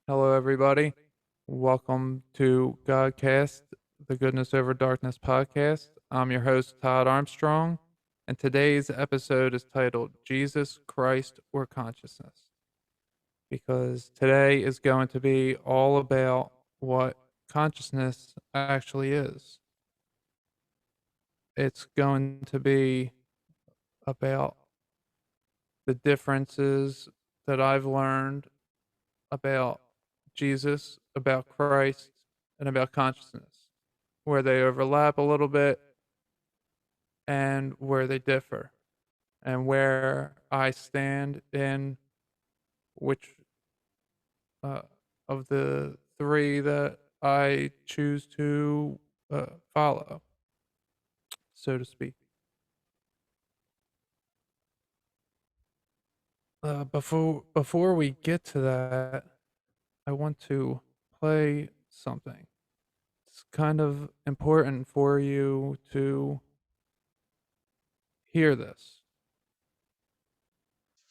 Hello, everybody. Welcome to Godcast, the Goodness Over Darkness podcast. I'm your host, Todd Armstrong, and today's episode is titled Jesus Christ or Consciousness, because today is going to be all about what consciousness actually is. It's going to be about the differences that I've learned about Jesus, about Christ, and about consciousness, where they overlap a little bit and where they differ, and where I stand in which uh, of the three that I choose to follow, so to speak. Before we get to that, I want to play something. It's kind of important for you to hear this.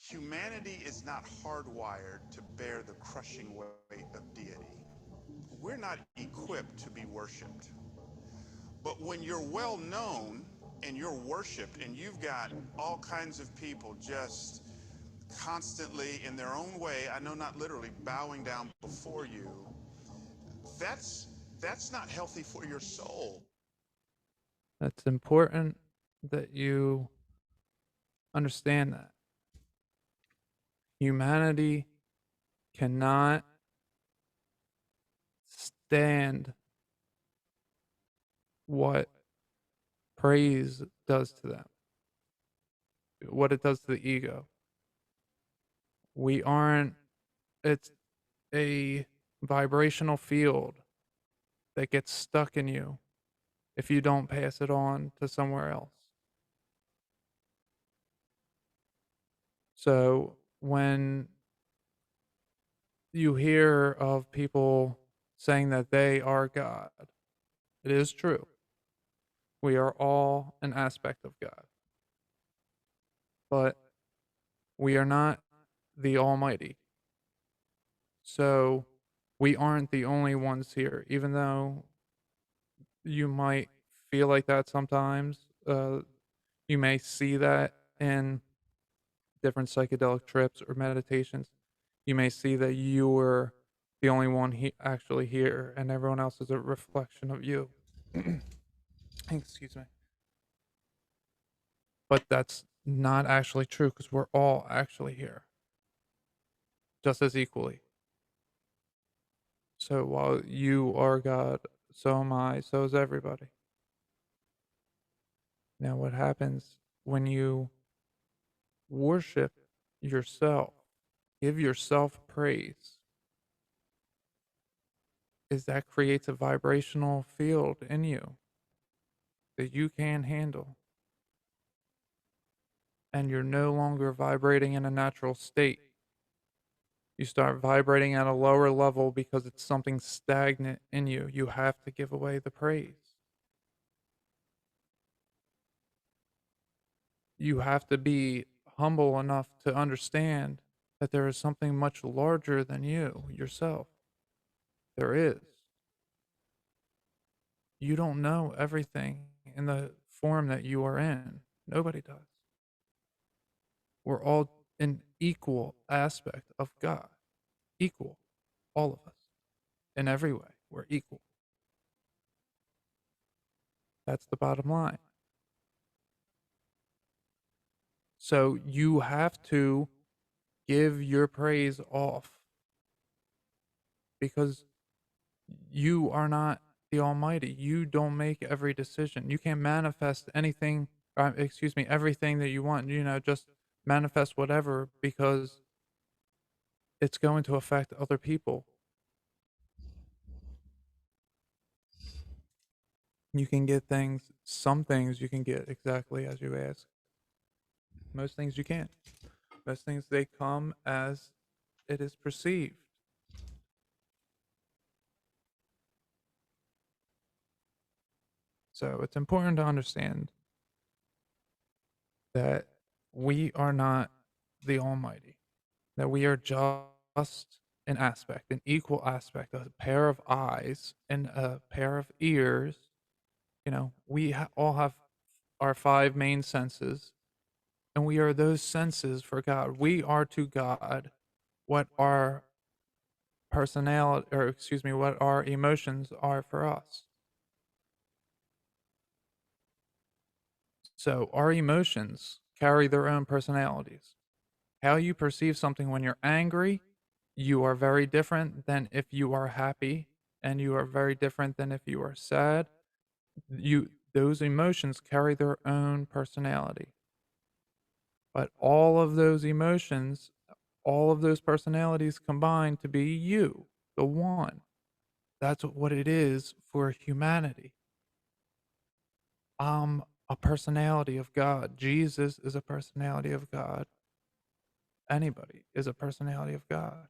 Humanity is not hardwired to bear the crushing weight of deity. We're not equipped to be worshiped. But when you're well known and you're worshiped and you've got all kinds of people just constantly in their own way, I know not literally bowing down before you, that's that's not healthy for your soul. It's important that you understand that humanity cannot stand what praise does to them, what it does to the ego. We aren't, it's a vibrational field that gets stuck in you if you don't pass it on to somewhere else. So when you hear of people saying that they are God, it is true. We are all an aspect of God, but we are not the Almighty. So we aren't the only ones here, even though you might feel like that sometimes. You may see that in different psychedelic trips or meditations. You may see that you're the only one actually here, and everyone else is a reflection of you. Excuse me. But that's not actually true because we're all actually here just as equally. So while you are God, so am I, so is everybody. Now, what happens when you worship yourself, give yourself praise, is that creates a vibrational field in you that you can handle. And you're no longer vibrating in a natural state. You start vibrating at a lower level because it's something stagnant in you. You have to give away the praise. You have to be humble enough to understand that there is something much larger than you yourself. There is. You don't know everything in the form that you are in. Nobody does. We're all an equal aspect of God. Equal. All of us. In every way, we're equal. That's the bottom line. So you have to give your praise off because you are not the Almighty. You don't make every decision. You can't manifest anything, excuse me, everything that you want. Just manifest whatever because it's going to affect other people. You can get things, some things you can get exactly as you ask. Most things you can't. Most things they come as it is perceived. So it's important to understand that we are not the Almighty, that we are just an aspect, an equal aspect, a pair of eyes and a pair of ears. You know, we all have our 5 main senses, and we are those senses for God. We are to God what our personality, or excuse me, what our emotions are for us. So our emotions carry their own personalities. How you perceive something when you're angry, you are very different than if you are happy, and you are very different than if you are sad. You Those emotions carry their own personality. But all of those personalities combine to be you, the one. That's what it is for humanity. I'm a personality of God. Jesus is a personality of God. Anybody is a personality of God.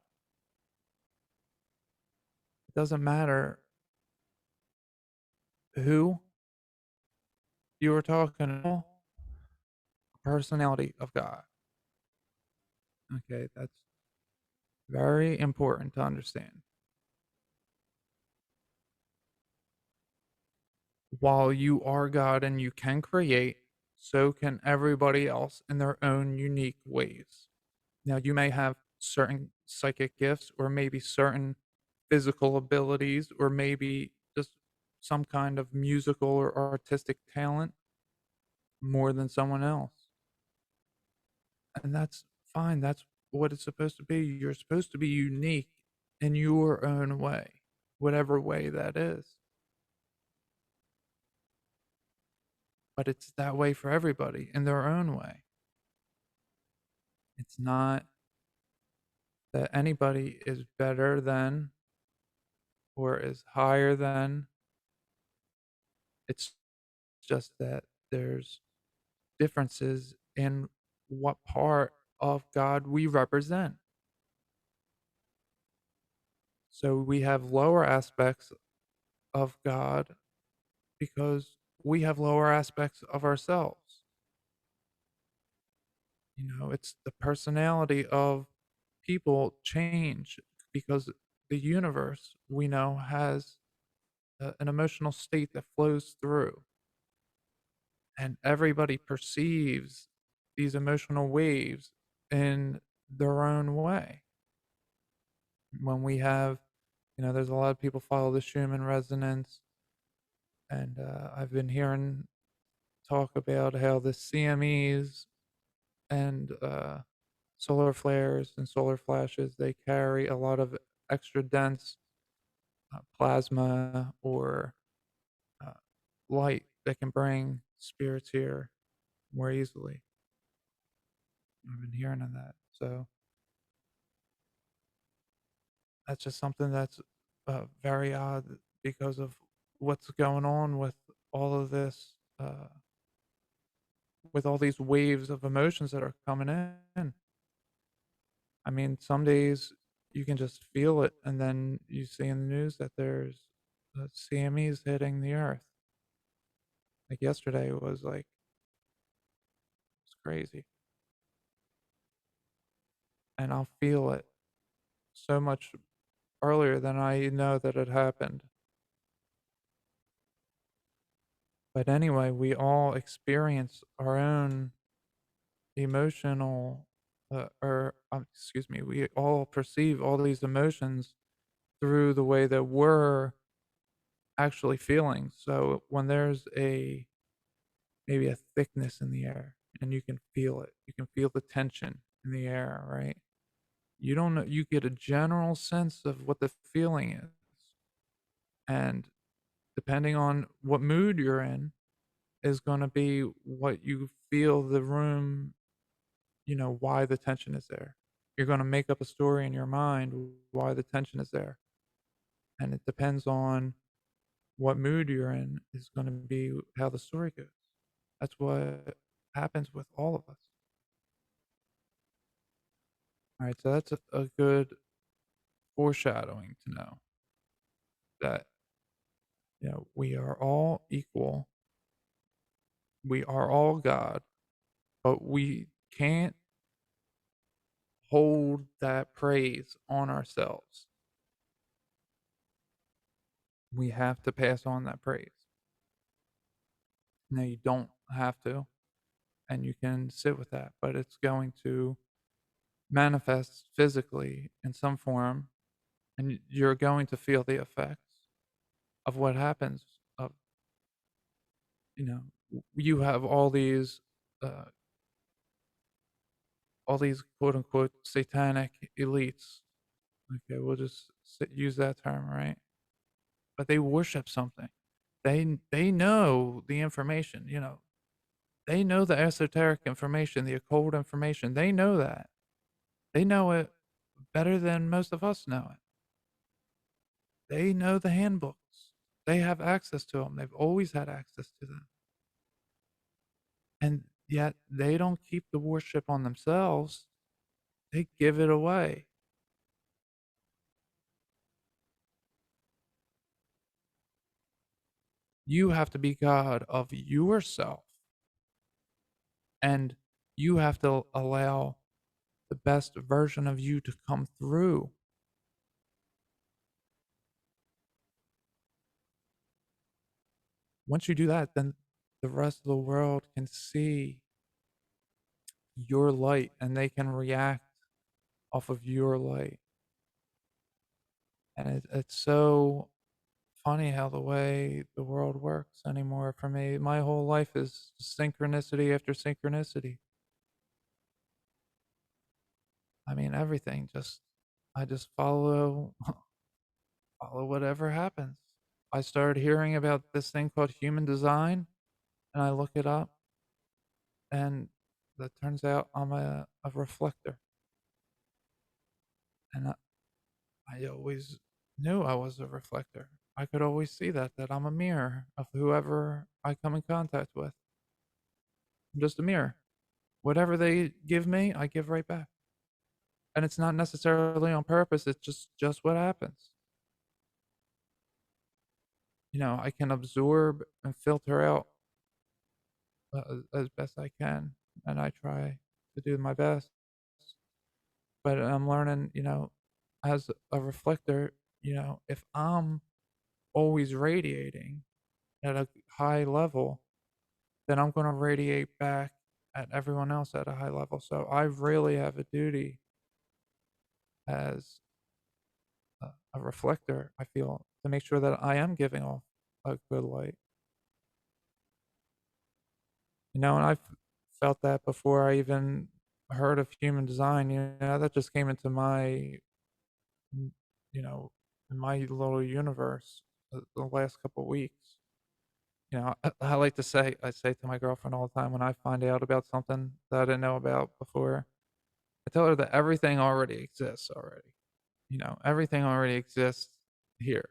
It doesn't matter who you are talking to, personality of God. Okay, that's very important to understand. While you are God and you can create, so can everybody else in their own unique ways. Now, you may have certain psychic gifts, or maybe certain physical abilities, or maybe just some kind of musical or artistic talent more than someone else. And that's fine. That's what it's supposed to be. You're supposed to be unique in your own way, whatever way that is. But it's that way for everybody in their own way. It's not that anybody is better than or is higher than. It's just that there's differences in what part of God we represent. So we have lower aspects of God because we have lower aspects of ourselves. You know, it's the personality of people change because the universe we know has an emotional state that flows through, and everybody perceives these emotional waves in their own way. When we have, there's a lot of people follow the Schumann resonance, and I've been hearing talk about how the CMEs and solar flares and solar flashes, they carry a lot of extra dense plasma or uh, light that can bring spirits here more easily. I've been hearing of that. So that's just something that's very odd because of what's going on with all of this, with all these waves of emotions that are coming in. I mean, some days you can just feel it, and then you see in the news that there's CMEs hitting the earth. Like yesterday was like, it's crazy. And I'll feel it so much earlier than I know that it happened. But anyway, we all experience our own emotional, excuse me, we all perceive all these emotions through the way that we're actually feeling. So when there's maybe a thickness in the air and you can feel it, you can feel the tension in the air, right? You don't know, you get a general sense of what the feeling is. And depending on what mood you're in, is going to be what you feel the room, why the tension is there. You're going to make up a story in your mind why the tension is there. And it depends on what mood you're in is going to be how the story goes. That's what happens with all of us. All right, so that's a good foreshadowing to know that, we are all equal. We are all God, but we can't hold that praise on ourselves. We have to pass on that praise. Now you don't have to, and you can sit with that, but it's going to manifest physically in some form, and you're going to feel the effects of what happens. Of you have uh, all these quote unquote satanic elites. Okay, we'll just use that term, right? But they worship something. They know the information. They know the esoteric information, the occult information. They know that. They know it better than most of us know it. They know the handbooks. They have access to them. They've always had access to them. And yet they don't keep the worship on themselves. They give it away. You have to be God of yourself, and you have to allow the best version of you to come through. Once you do that, then the rest of the world can see your light and they can react off of your light. And it's so funny how the way the world works anymore for me. My whole life is synchronicity after synchronicity. I mean, everything just, I just follow whatever happens. I started hearing about this thing called human design, and I look it up, and that turns out I'm a reflector. And I always knew I was a reflector. I could always see that I'm a mirror of whoever I come in contact with. I'm just a mirror. Whatever they give me, I give right back. And it's not necessarily on purpose, it's just what happens. I can absorb and filter out as best I can, and I try to do my best. But I'm learning, as a reflector, if I'm always radiating at a high level, then I'm going to radiate back at everyone else at a high level. So I really have a duty as a reflector, I feel, to make sure that I am giving off a good light. And I've felt that before I even heard of human design. That just came into mm, you know, in my little universe the last couple weeks. I like to say, I say to my girlfriend all the time when I find out about something that I didn't know about before, I tell her that everything already exists already. Everything already exists here,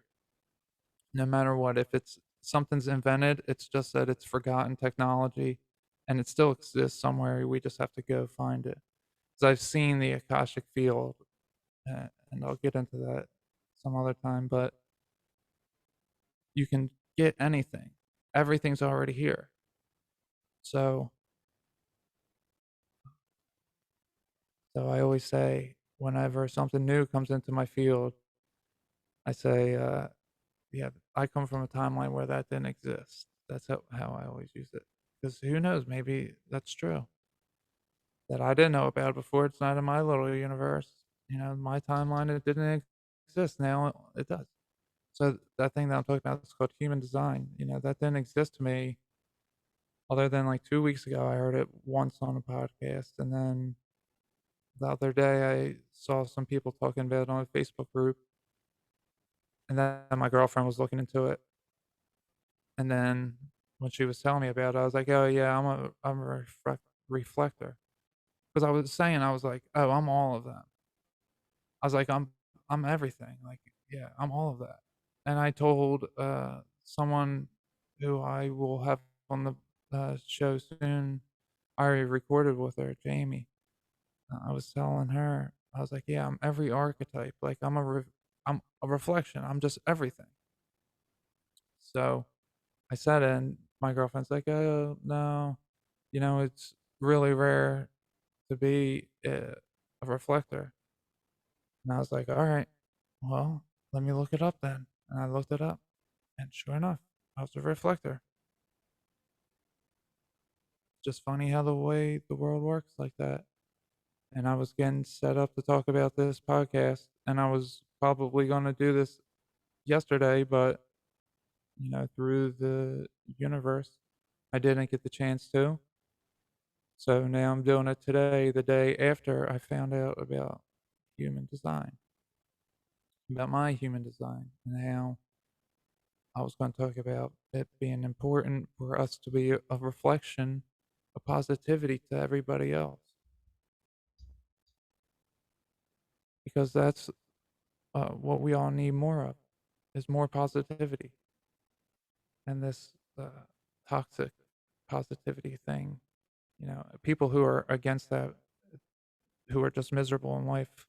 no matter what. If it's something's invented, it's just that it's forgotten technology and it still exists somewhere. We just have to go find it. Because I've seen the Akashic field, and I'll get into that some other time, but you can get anything. Everything's already here. So, so I always say, whenever something new comes into my field, I say, yeah, I come from a timeline where that didn't exist. That's how I always use it. Because who knows? Maybe that's true. That I didn't know about before. It's not in my little universe. My timeline, it didn't exist. Now it does. So that thing that I'm talking about is called human design. That didn't exist to me other than like 2 weeks ago. I heard it once on a podcast. And then the other day I saw some people talking about it on a Facebook group. And then my girlfriend was looking into it. And then when she was telling me about it, I was like, "Oh, yeah, I'm a reflector." Because I was saying, I was like, "Oh, I'm all of them." I was like, I'm everything." Like, yeah, I'm all of that. And I told, someone who I will have on the, show soon. I already recorded with her, Jamie. I was telling her, I was like, "Yeah, I'm every archetype. Like, I'm a reflection. I'm just everything." So I said it, and my girlfriend's like, "Oh, no, it's really rare to be." a reflector. And I was like, all right, well, let me look it up then. And I looked it up, and sure enough, I was a reflector. Just funny how the way the world works like that. And I was getting set up to talk about this podcast, and I was probably going to do this yesterday, but through the universe, I didn't get the chance to. So now I'm doing it today, the day after I found out about human design, about my human design, and how I was going to talk about it being important for us to be a reflection of positivity to everybody else, because that's what we all need more of, is more positivity, and this toxic positivity thing. People who are against that, who are just miserable in life.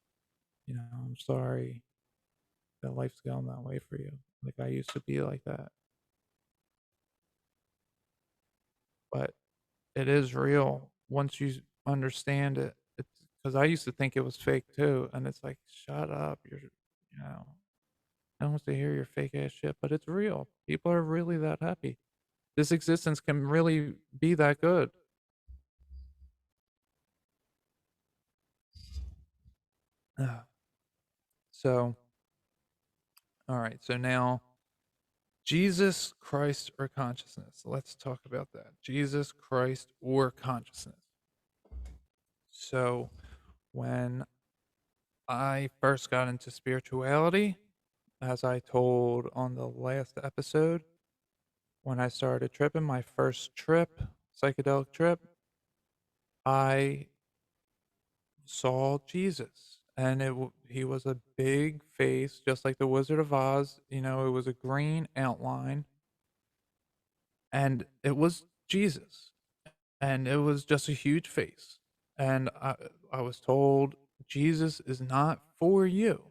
I'm sorry that life's going that way for you. Like I used to be like that, but it is real once you understand it. It's because I used to think it was fake too, and it's like, shut up, I don't want to hear your fake ass shit, but it's real. People are really that happy. This existence can really be that good. Ugh. So, all right. So now, Jesus Christ or consciousness. Let's talk about that. Jesus Christ or consciousness. So, when I first got into spirituality, as I told on the last episode, when I started tripping, my first trip, psychedelic trip, I saw Jesus. And he was a big face, just like the Wizard of Oz. It was a green outline, and it was Jesus. And it was just a huge face. And I was told Jesus is not for you.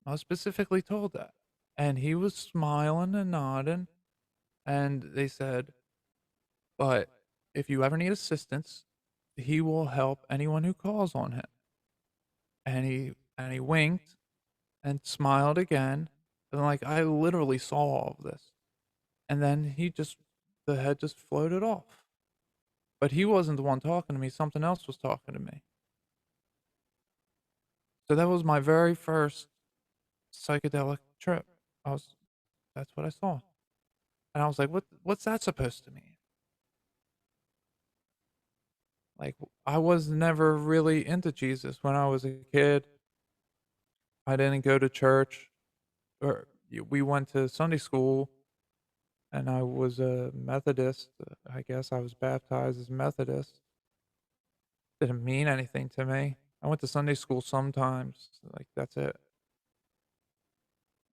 I was specifically told that. And he was smiling and nodding. And they said, but if you ever need assistance, he will help anyone who calls on him. And he winked and smiled again. And like I literally saw all of this. And then the head just floated off. But he wasn't the one talking to me, something else was talking to me. So that was my very first psychedelic trip. I was That's what I saw. And I was like, what's that supposed to mean? Like I was never really into Jesus when I was a kid. I didn't go to church, or we went to Sunday school, and I was a Methodist. I guess I was baptized as Methodist. Didn't mean anything to me. I went to Sunday school sometimes. Like that's it.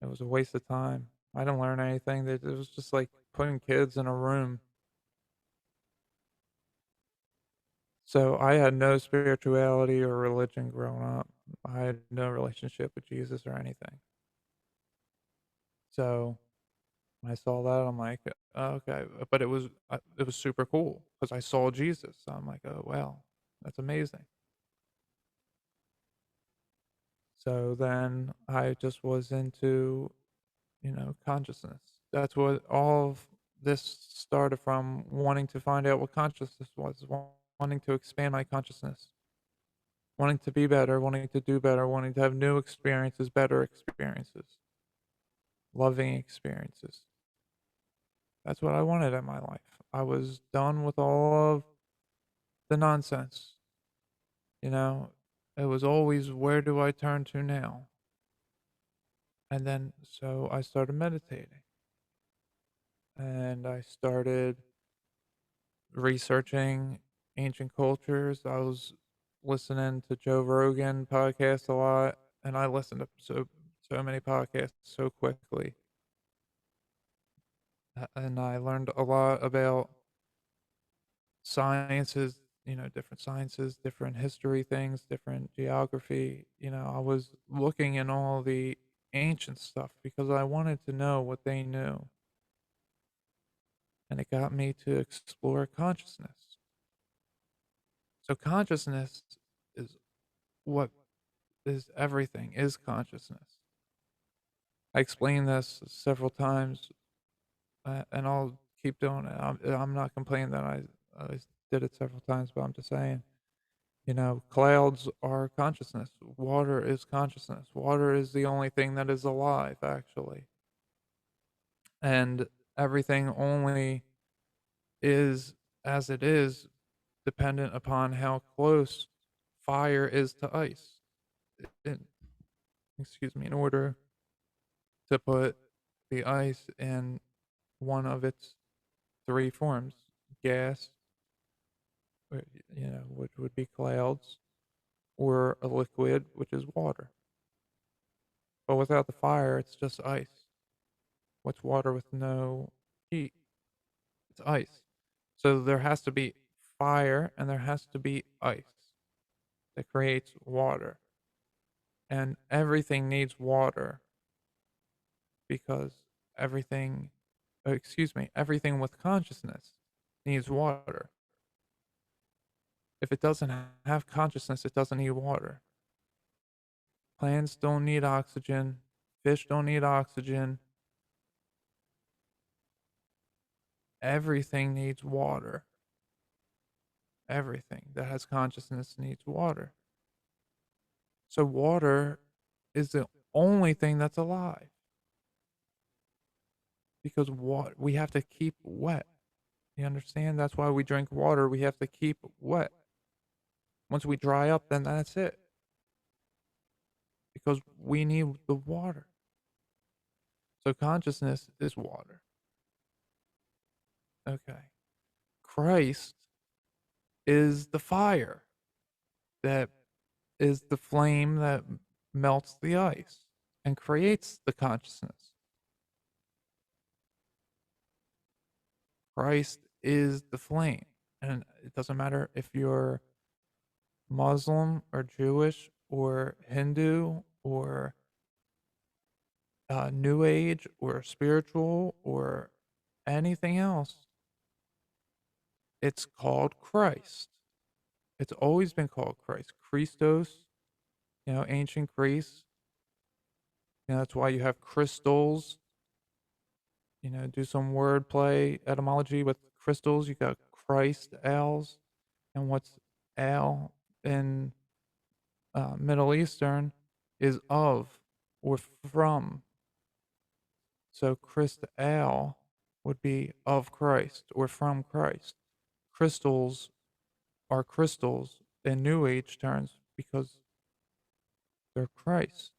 It was a waste of time. I didn't learn anything. It was just like putting kids in a room. So I had no spirituality or religion growing up. I had no relationship with Jesus or anything. So when I saw that, I'm like, "Oh, okay," but it was super cool because I saw Jesus. So I'm like, "Oh, wow, that's amazing." So then I just was into, consciousness. That's what all of this started from, wanting to find out what consciousness was, wanting to expand my consciousness, wanting to be better, wanting to do better, wanting to have new experiences, better experiences, loving experiences. That's what I wanted in my life. I was done with all of the nonsense, you know? It was always, where do I turn to now? And then, so I started meditating, and I started researching ancient cultures. I was listening to Joe Rogan podcast a lot, and I listened to so many podcasts so quickly. And I learned a lot about sciences, different sciences, different history things, different geography. I was looking in all the ancient stuff because I wanted to know what they knew. And it got me to explore consciousness. So consciousness is what is everything is consciousness. I explained this several times, and I'll keep doing it. I'm not complaining that I did it several times, but I'm just saying, clouds are consciousness. Water is consciousness. Water is the only thing that is alive, actually. And everything only is as it is dependent upon how close fire is to ice. In, excuse me, in order to put the ice in one of its three forms: gas, which would be clouds, or a liquid, which is water. But without the fire, it's just ice. What's water with no heat? It's ice. So there has to be fire and there has to be ice that creates water. And everything needs water because everything, everything with consciousness needs water. If it doesn't have consciousness, it doesn't need water. Plants don't need oxygen. Fish don't need oxygen. Everything needs water. Everything that has consciousness needs water. So water is the only thing that's alive because we have to keep wet. You understand? That's why we drink water. We have to keep wet. Once we dry up, then that's it because we need the water. So consciousness is water. Okay. Christ is the fire that is the flame that melts the ice and creates the consciousness. Christ is the flame. And it doesn't matter if you're Muslim or Jewish or Hindu or New Age or spiritual or anything else. It's called Christ. It's always been called Christ. Christos, ancient Greece. That's why you have crystals. Do some wordplay etymology with crystals. You got Christ ales, and what's ale in Middle Eastern is of or from. So Christ ale would be of Christ or from Christ. Crystals are crystals in New Age terms because they're Christ.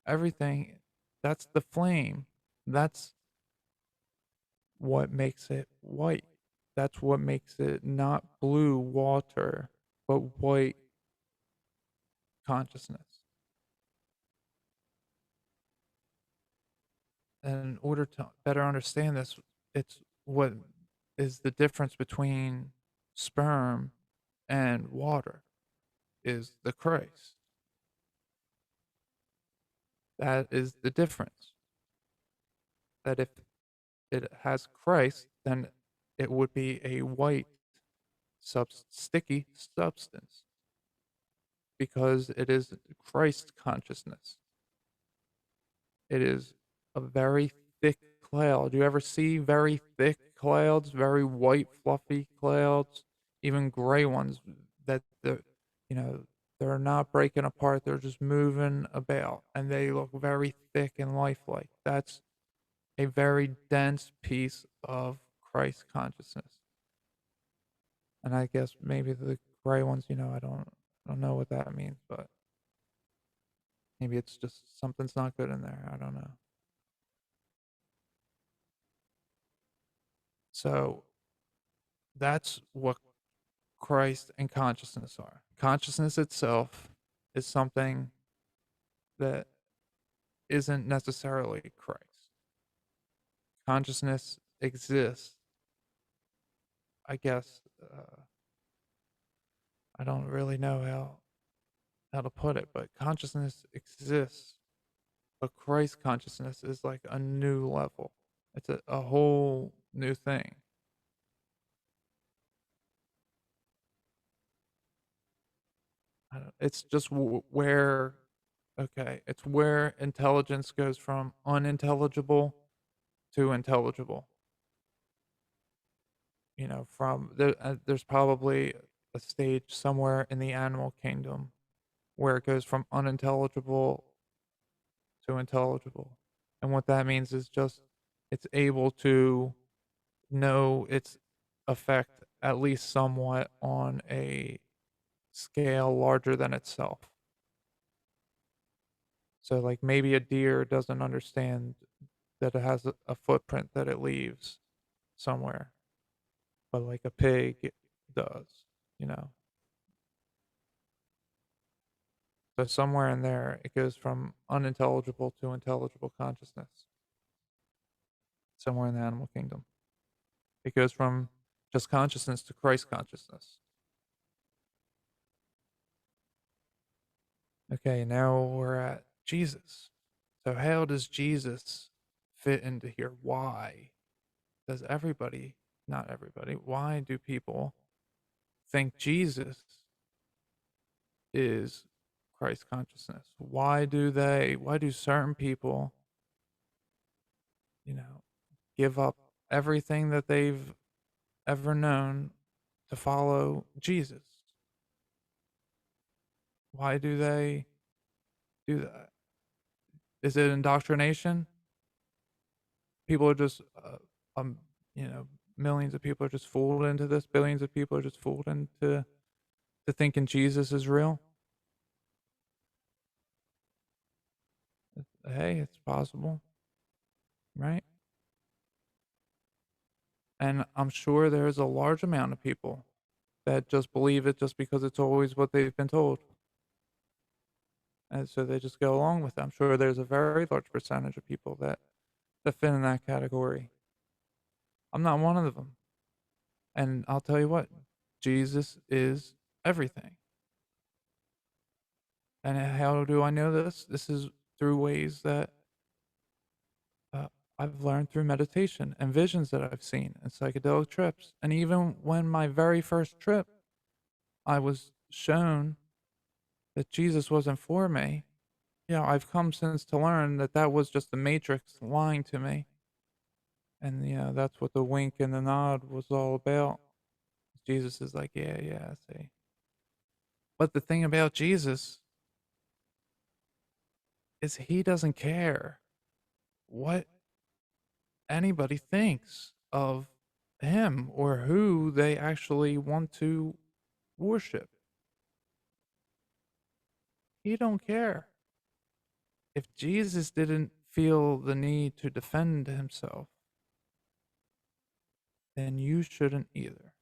Everything, that's the flame. That's what makes it white. That's what makes it not blue water, but white consciousness. And in order to better understand this, it's what is the difference between sperm and water is the Christ. That is the difference. That if it has Christ, then it would be a white, sticky substance because it is Christ consciousness. It is a very thick cloud. You ever see very thick clouds, very white, fluffy clouds, even gray ones that you know, they're not breaking apart. They're just moving about and they look very thick and lifelike. That's a very dense piece of Christ consciousness. And I guess maybe the gray ones, I don't know what that means, but maybe it's just something's not good in there. I don't know. So that's what Christ and consciousness are. Consciousness itself is something that isn't necessarily Christ. Consciousness exists. I guess I don't really know how to put it, but consciousness exists. But Christ consciousness is like a new level. It's a whole new thing. I don't it's just where okay, it's where intelligence goes from unintelligible to intelligible. There's probably a stage somewhere in the animal kingdom where it goes from unintelligible to intelligible. And what that means is just it's able to know its effect at least somewhat on a scale larger than itself. So, like, maybe a deer doesn't understand that it has a footprint that it leaves somewhere, but like a pig does, you know? So somewhere in there, it goes from unintelligible to intelligible consciousness, somewhere in the animal kingdom. It goes from just consciousness to Christ consciousness. Okay, now we're at Jesus. So how does Jesus fit into here? Why does everybody, not everybody, why do people think Jesus is Christ consciousness? Why do certain people, you know, give up everything that they've ever known to follow Jesus? Why do they do that? Is it indoctrination? People are just, um, you know, millions of people are just fooled into this. Billions of people are just fooled into to thinking Jesus is real. Hey, it's possible, right? And I'm sure there's a large amount of people that just believe it just because it's always what they've been told. And so they just go along with it. I'm sure there's a very large percentage of people that fit in that category. I'm not one of them. And I'll tell you what, Jesus is everything. And how do I know this? This is through ways that uh, I've learned through meditation and visions that I've seen and psychedelic trips. And even when my very first trip, I was shown that Jesus wasn't for me. I've come since to learn that that was just the matrix lying to me. And, that's what the wink and the nod was all about. Jesus is like, yeah, yeah, I see. But the thing about Jesus is he doesn't care what anybody thinks of him or who they actually want to worship. He don't care. If Jesus didn't feel the need to defend himself, then you shouldn't either.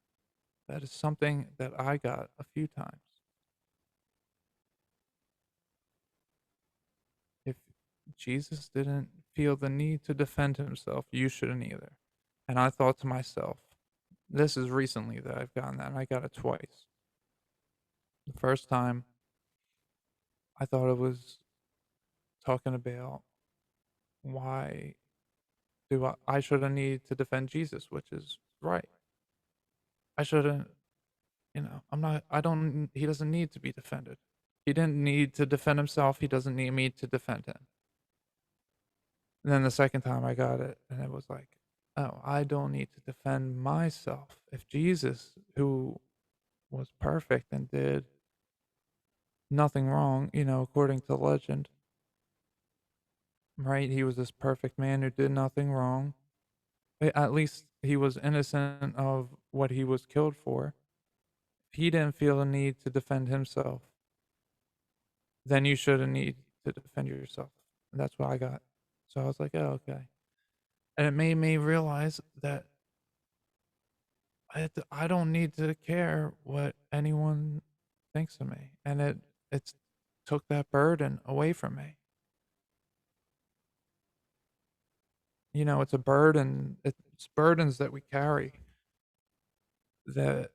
That is something that I got a few times. If Jesus didn't feel the need to defend himself, you shouldn't either. And I thought to myself, this is recently that I've gotten that, and I got it twice. The first time, I thought it was talking about why I shouldn't need to defend Jesus, which is right. I shouldn't, I don't, he doesn't need to be defended. He didn't need to defend himself. He doesn't need me to defend him. And then the second time I got it, and it was like, oh, I don't need to defend myself. If Jesus, who was perfect and did nothing wrong, according to legend, right? He was this perfect man who did nothing wrong. At least he was innocent of what he was killed for. If he didn't feel the need to defend himself, then you shouldn't need to defend yourself. And that's what I got. So I was like, oh, okay. And it made me realize that I don't need to care what anyone thinks of me. And it's took that burden away from me. It's a burden. It's burdens that we carry that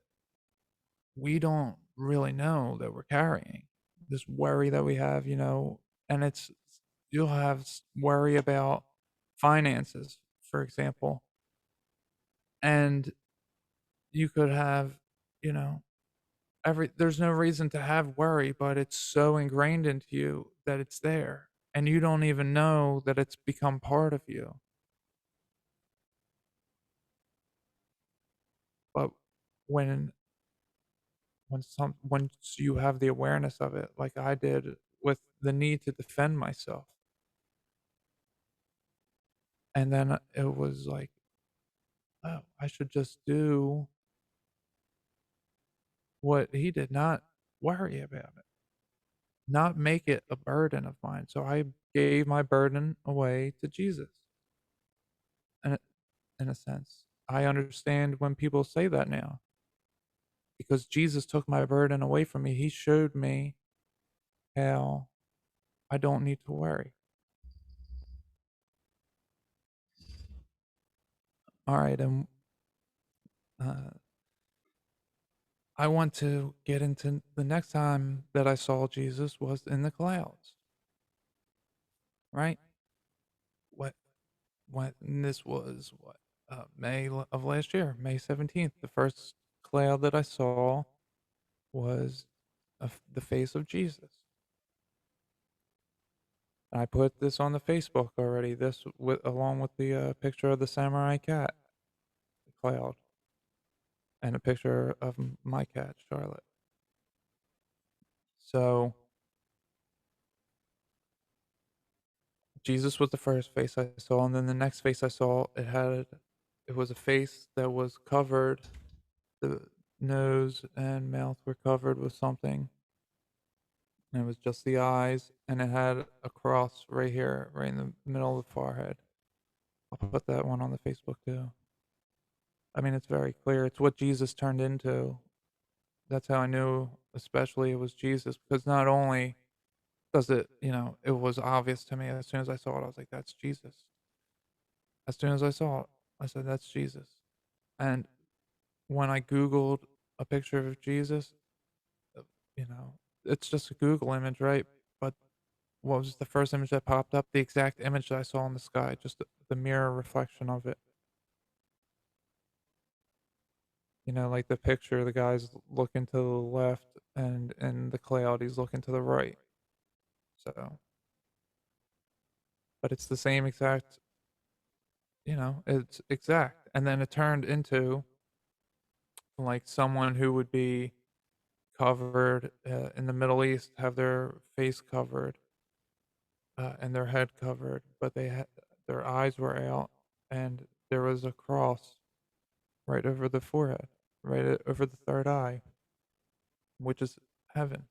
we don't really know that we're carrying. This worry that we have, and you'll have worry about finances, for example, and you could have, you know, there's no reason to have worry, but it's so ingrained into you that it's there, and you don't even know that it's become part of you. But when once you have the awareness of it, like I did with the need to defend myself, and then it was like, "Oh, I should just do what he did, not worry about it, not make it a burden of mine." So I gave my burden away to Jesus, in a in a sense. I understand when people say that now, because Jesus took my burden away from me. He showed me how I don't need to worry. Alright, and, uh I want to get into the next time that I saw Jesus was in the clouds, right? What when this was what of last year, May 17th. The first cloud that I saw was the face of Jesus. And I put this on the Facebook already. This with along with the picture of the samurai cat, the cloud, and a picture of my cat, Charlotte. So Jesus was the first face I saw, and then the next face I saw, it was a face that was covered, the nose and mouth were covered with something, and it was just the eyes, and it had a cross right here, right in the middle of the forehead. I'll put that one on the Facebook too. I mean, it's very clear. It's what Jesus turned into. That's how I knew, especially it was Jesus, because not only does it, it was obvious to me as soon as I saw it. I was like, "That's Jesus." As soon as I saw it, I said, "That's Jesus." And when I Googled a picture of Jesus, uh, you know, it's just a Google image, right? But what was the first image that popped up? The exact image that I saw in the sky, just the mirror reflection of it. Like the picture, the guy's looking to the left, and in the cloud, he's looking to the right. So, but it's the same exact, it's exact. And then it turned into like someone who would be covered in the Middle East, have their face covered and their head covered, but they had their eyes were out, and there was a cross right over the forehead, right over the third eye, which is heaven.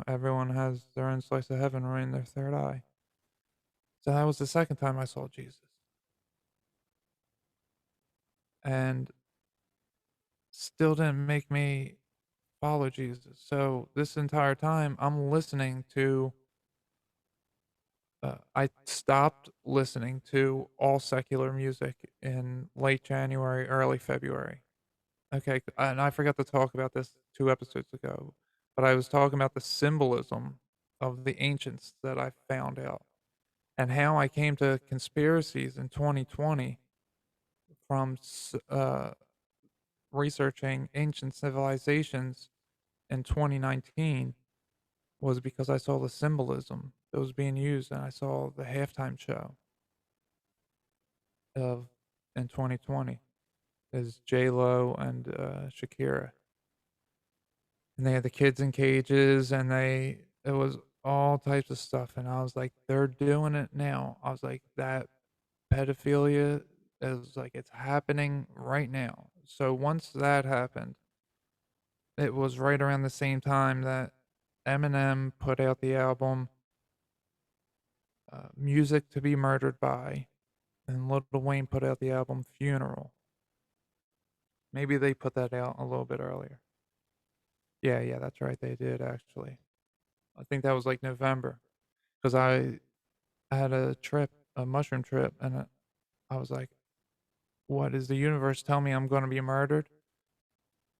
Everyone has their own slice of heaven right in their third eye. So that was the second time I saw Jesus, and still didn't make me follow Jesus. So this entire time, I'm listening to. I stopped listening to all secular music in late January, early February. Okay, and I forgot to talk about this 2 episodes ago, but I was talking about the symbolism of the ancients that I found out, and how I came to conspiracies in 2020 from researching ancient civilizations in 2019 was because I saw the symbolism that was being used, and I saw the halftime show of in 2020 is J Lo and Shakira, and they had the kids in cages, and it was all types of stuff, and I was like, they're doing it now. I was like, that pedophilia is like it's happening right now. So once that happened, it was right around the same time that Eminem put out the album "Music to Be Murdered By," and Lil Wayne put out the album "Funeral." Maybe they put that out a little bit earlier. Yeah, yeah, that's right, they did actually. I think that was, like, November, 'cause I had a trip, a mushroom trip, and, I was like, "What, is the universe telling me I'm gonna be murdered?"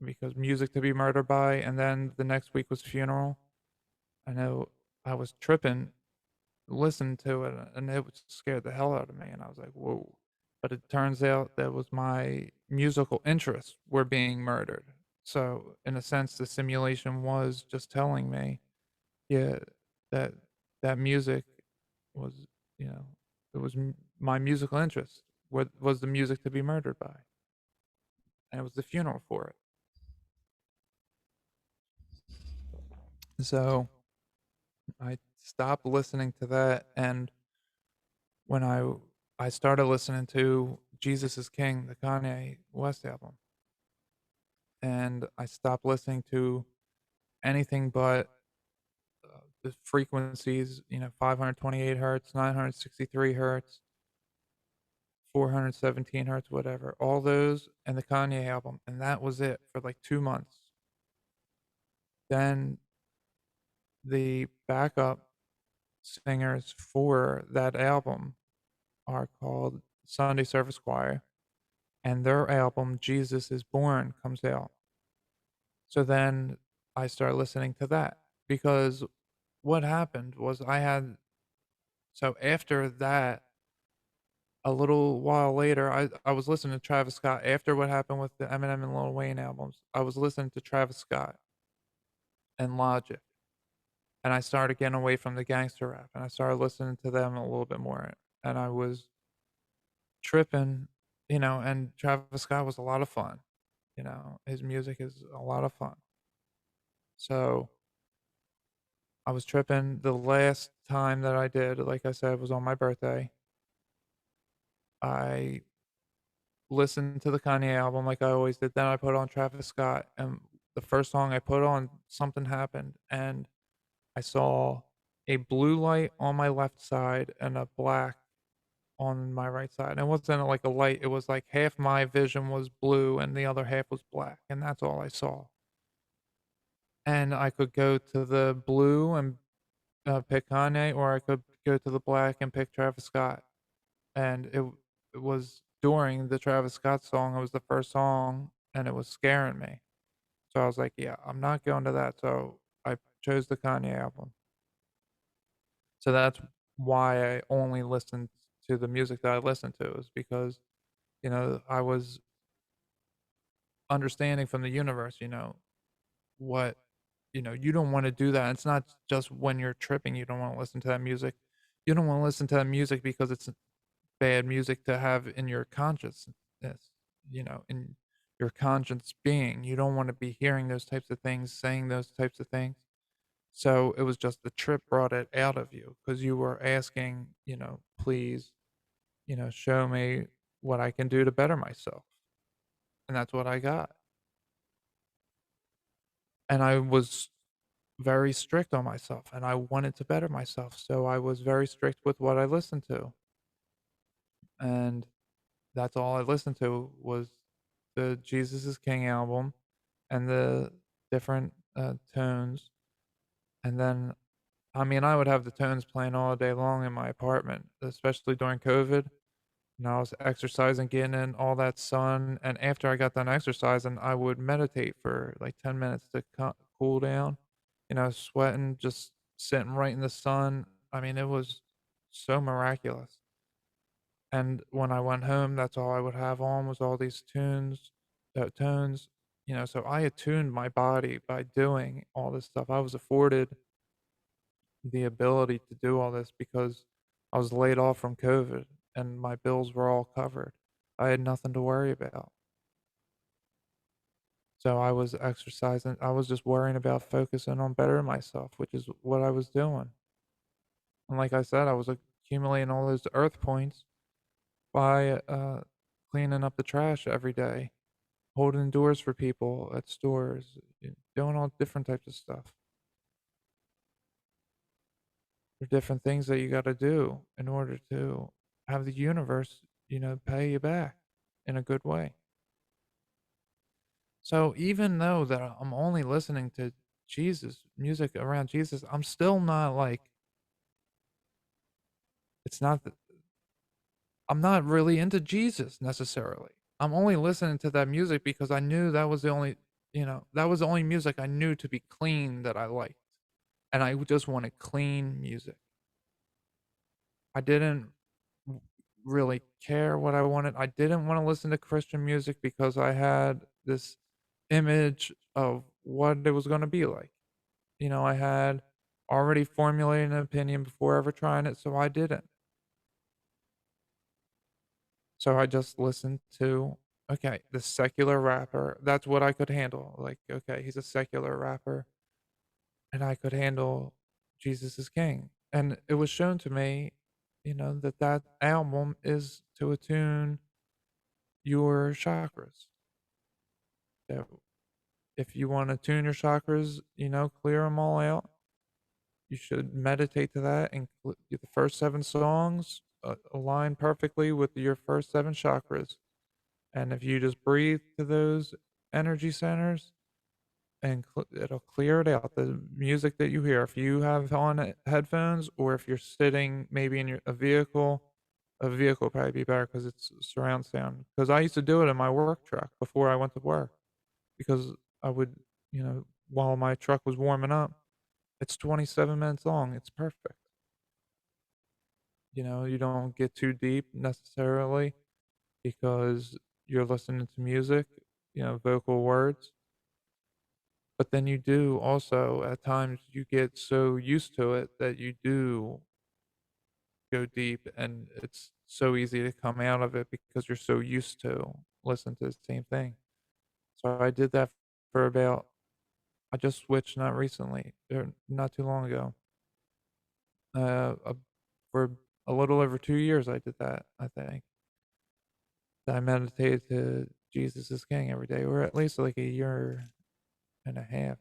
Because music to be murdered by, and then the next week was funeral. I know I was tripping, listened to it, and it was scared the hell out of me, and I was like, "Whoa." But it turns out that was my musical interests were being murdered. So, in a sense, the simulation was just telling me, yeah, that that music was, you know, it was my musical interest. What was the music to be murdered by? And it was the funeral for it. So I stopped listening to that, and when I started listening to Jesus is King, the Kanye West album, and I stopped listening to anything but the frequencies, 528 hertz, 963 hertz, 417 hertz, whatever, all those, and the Kanye album, and that was it for like 2 months. Then the backup singers for that album are called Sunday Service Choir, and their album, Jesus is Born, comes out. So then I start listening to that because what happened was so after that, a little while later, I was listening to Travis Scott after what happened with the Eminem and Lil Wayne albums. I was listening to Travis Scott and Logic, and I started getting away from the gangster rap, and I started listening to them a little bit more, and I was tripping, and Travis Scott was a lot of fun. His music is a lot of fun. So I was tripping the last time that I did, like I said, was on my birthday. I listened to the Kanye album like I always did. Then I put on Travis Scott, and the first song I put on, something happened, and I saw a blue light on my left side and a black on my right side. And it wasn't like a light, it was like half my vision was blue and the other half was black, and that's all I saw. And I could go to the blue and pick Kanye, or I could go to the black and pick Travis Scott. And it was during the Travis Scott song, it was the first song, and it was scaring me. So I was like, "Yeah, I'm not going to that." So I chose the Kanye album. So that's why I only listened to the music that I listened to, is because, I was understanding from the universe, what you don't wanna do that. It's not just when you're tripping, you don't wanna listen to that music. You don't wanna listen to that music because it's bad music to have in your consciousness, in your conscience being. You don't wanna be hearing those types of things, saying those types of things. So, it was just the trip brought it out of you because you were asking, "Please, show me what I can do to better myself." And that's what I got. And I was very strict on myself, and I wanted to better myself, so I was very strict with what I listened to. And that's all I listened to was the Jesus is King album and the different, tones, and then I mean, I would have the tones playing all day long in my apartment, especially during COVID. I was exercising, getting in all that sun, and after I got done exercising, I would meditate for, like, 10 minutes to cool down, sweating, just sitting right in the sun. I mean, it was so miraculous. And when I went home, that's all I would have on was all these tones, so I attuned my body by doing all this stuff. I was afforded the ability to do all this because I was laid off from COVID and my bills were all covered. I had nothing to worry about. So I was exercising. I was just worrying about focusing on bettering myself, which is what I was doing. And like I said, I was accumulating all those earth points by cleaning up the trash every day, holding doors for people at stores, doing all different types of stuff. There's different things that you gotta do in order to have the universe, pay you back in a good way. So even though that I'm only listening to Jesus, music around Jesus, I'm still not like it's not that I'm not really into Jesus necessarily. I'm only listening to that music because I knew that was the only, that was the only music I knew to be clean that I liked. And I just wanted clean music. I didn't w really care what I wanted. I didn't wanna listen to Christian music because I had this image of what it was gonna be like. I had already formulated an opinion before ever trying it, so I didn't. So I just listened to, okay, the secular rapper, that's what I could handle. Like, okay, he's a secular rapper, and I could handle Jesus is King. And it was shown to me, that that album is to attune your chakras. That if you want to tune your chakras, clear them all out, you should meditate to that. And the first seven songs align perfectly with your first seven chakras. And if you just breathe to those energy centers, and it'll clear it out. The music that you hear, if you have on headphones, or if you're sitting maybe in a vehicle would probably be better because it's surround sound. Because I used to do it in my work truck before I went to work, because I would, while my truck was warming up, it's 27 minutes long. It's perfect. You don't get too deep necessarily because you're listening to music, vocal words. But then you do also, at times, you get so used to it that you do go deep, and it's so easy to come out of it because you're so used to listening to the same thing. So I did that for about, I just switched not recently, or not too long ago. For a little over 2 years, I did that, I think. I meditated to Jesus is King every day, or at least like a year and a half.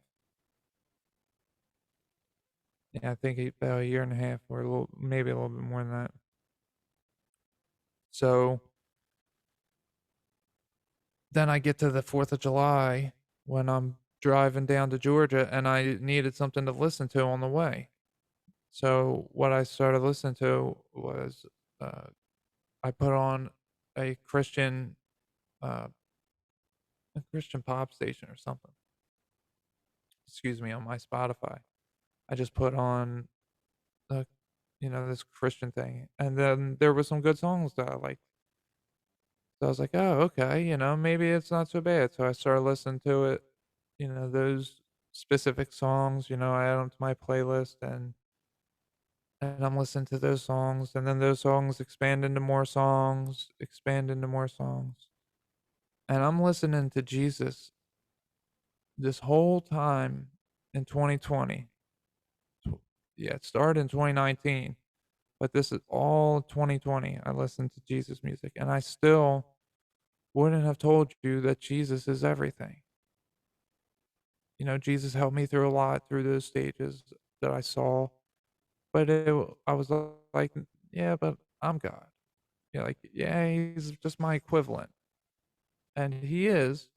Yeah, I think about a year and a half, or maybe a little bit more than that. So then I get to the 4th of July when I'm driving down to Georgia, and I needed something to listen to on the way. So what I started listening to was, uh, I put on a uh, Christian pop station or something. Excuse me, on my Spotify. I just put on, uh, this Christian thing, and then there were some good songs that I liked. So I was like, "Oh, okay, maybe it's not so bad." So I started listening to it, those specific songs, I add them to my playlist, and I'm listening to those songs, and then those songs expand into more songs, expand into more songs. And I'm listening to Jesus this whole time in 2020. Tw- Yeah, it started in 2019, but this is all 2020. I listened to Jesus music, and I still wouldn't have told you that Jesus is everything. Jesus helped me through a lot through those stages that I saw, but I was like, yeah, but I'm God. Yeah, like, yeah, he's just my equivalent, and he is.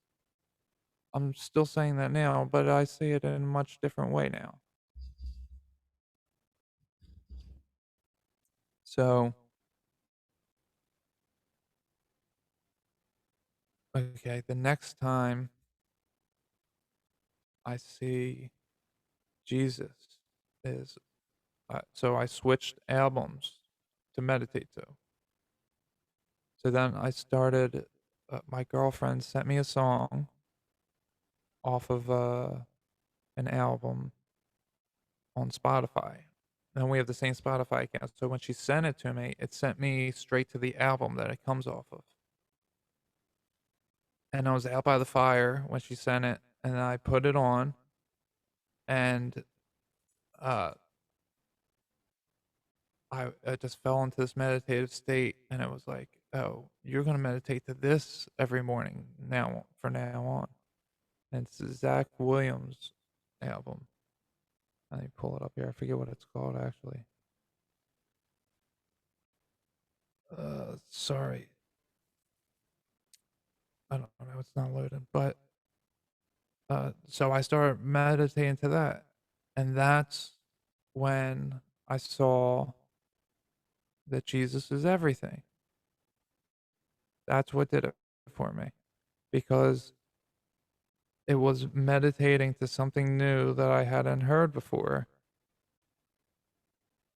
I'm still saying that now, but I say it in a much different way now. So, okay, the next time I see Jesus is, so I switched albums to meditate to. So then I started. My girlfriend sent me a song off of an album on Spotify. And we have the same Spotify account. So when she sent it to me, it sent me straight to the album that it comes off of. And I was out by the fire when she sent it, and I put it on, and uh, I just fell into this meditative state, and it was like, oh, you're gonna meditate to this every morning now, for now on. And it's a Zach Williams album. Let me pull it up here. I forget what it's called actually. Sorry, I don't know. It's not loading, but so I started meditating to that, and that's when I saw that Jesus is everything. That's what did it for me, because it was meditating to something new that I hadn't heard before.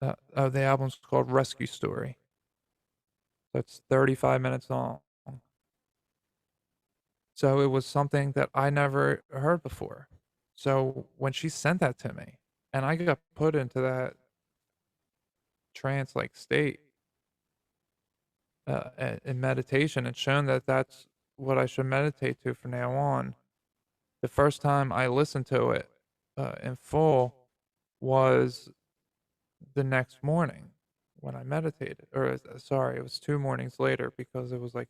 The album's called Rescue Story. So it's 35 minutes long. So it was something that I never heard before. So when she sent that to me and I got put into that trance like state in meditation and shown that that's what I should meditate to from now on. The first time I listened to it in full was the next morning when I meditated, or sorry, it was 2 mornings later because it was like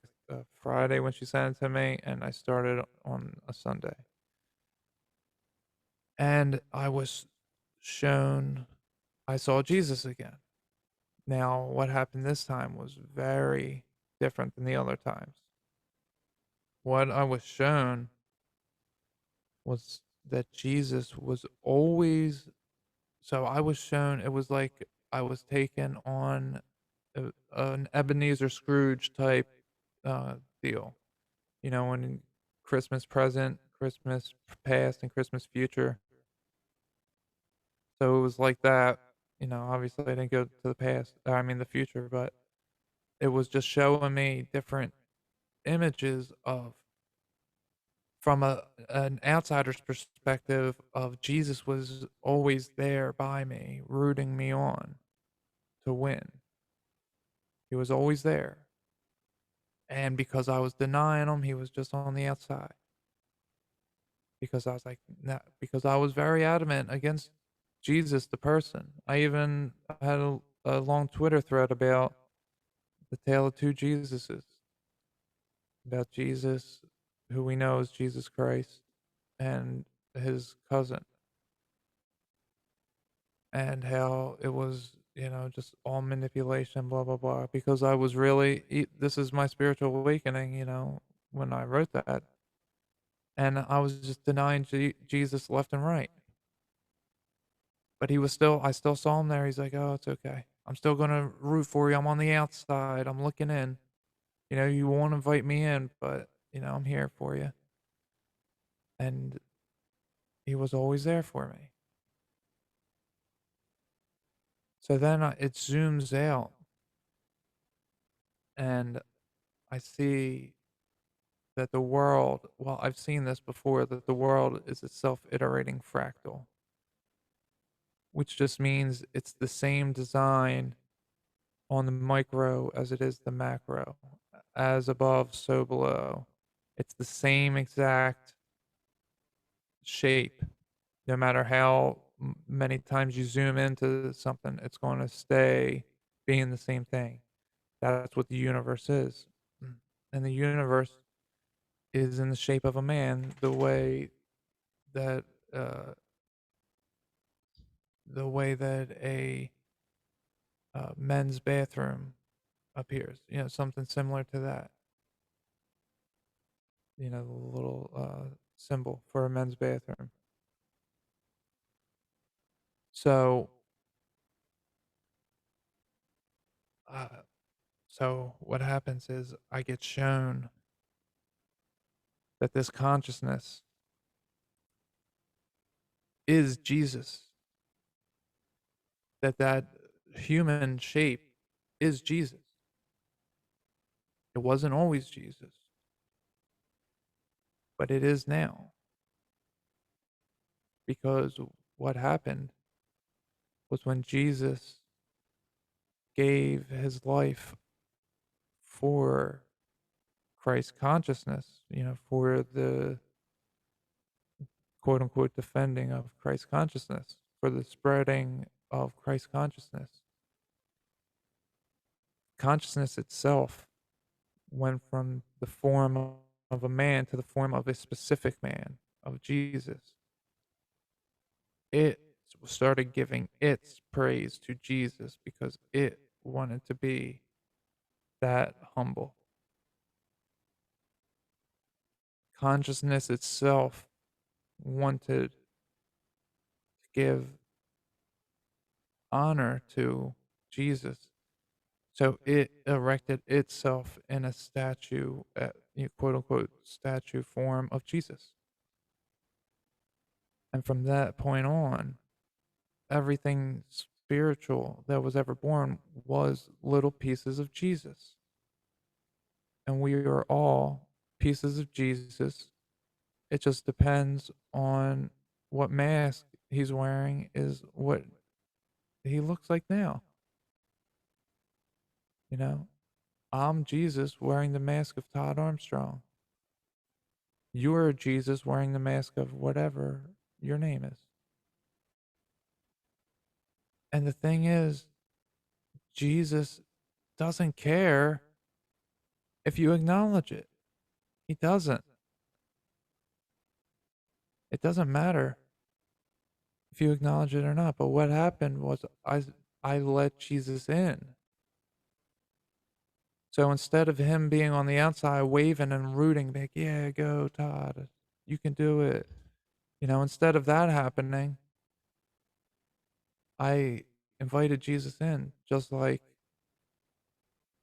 Friday when she sent it to me, and I started on a Sunday. And I was shown, I saw Jesus again. Now, what happened this time was very different than the other times. What I was shown was that Jesus was always, so I was shown, it was like I was taken on an Ebenezer Scrooge type deal. You know, when Christmas present, Christmas past, and Christmas future. So it was like that. You know, obviously I didn't go to the past, I mean the future, but it was just showing me different images of, from an outsider's perspective, of Jesus was always there by me, rooting me on to win. He was always there. And because I was denying him, he was just on the outside. Because I was like, nah, because I was very adamant against Jesus, the person. I even had a long Twitter thread about the tale of two Jesuses, about Jesus, who we know as Jesus Christ, and his cousin, and how it was, you know, just all manipulation, blah, blah, blah. Because I was really, this is my spiritual awakening, you know, when I wrote that. And I was just denying Jesus left and right. But he was still, I still saw him there. He's like, "Oh, it's okay. I'm still gonna root for you. I'm on the outside. I'm looking in. You know, you won't invite me in, but, you know, I'm here for you." And he was always there for me. So then it zooms out and I see that the world, well, I've seen this before, that the world is a self-iterating fractal, which just means it's the same design on the micro as it is the macro. As above, so below. It's the same exact shape. No matter how many times you zoom into something, it's going to stay being the same thing. That's what the universe is. And the universe is in the shape of a man, that uh, the way that a men's bathroom appears. You know, something similar to that. You know, the little symbol for a men's bathroom. So, uh, so what happens is I get shown that this consciousness is Jesus, that human shape is Jesus. It wasn't always Jesus, but it is now, because what happened was when Jesus gave his life for Christ consciousness, you know, for the quote unquote defending of Christ consciousness, for the spreading of Christ consciousness. Consciousness itself went from the form of a man to the form of a specific man, of Jesus. It started giving its praise to Jesus because it wanted to be that humble. Consciousness itself wanted to give honor to Jesus. So it erected itself in a statue, quote unquote, statue form of Jesus. And from that point on, everything spiritual that was ever born was little pieces of Jesus. And we are all pieces of Jesus. It just depends on what mask he's wearing is what he looks like now, you know? I'm Jesus wearing the mask of Todd Armstrong. You're Jesus wearing the mask of whatever your name is. And the thing is, Jesus doesn't care if you acknowledge it. He doesn't. It doesn't matter if you acknowledge it or not. But what happened was I let Jesus in. So instead of him being on the outside waving and rooting, like, yeah, go, Todd. You can do it. Instead of that happening, I invited Jesus in, just like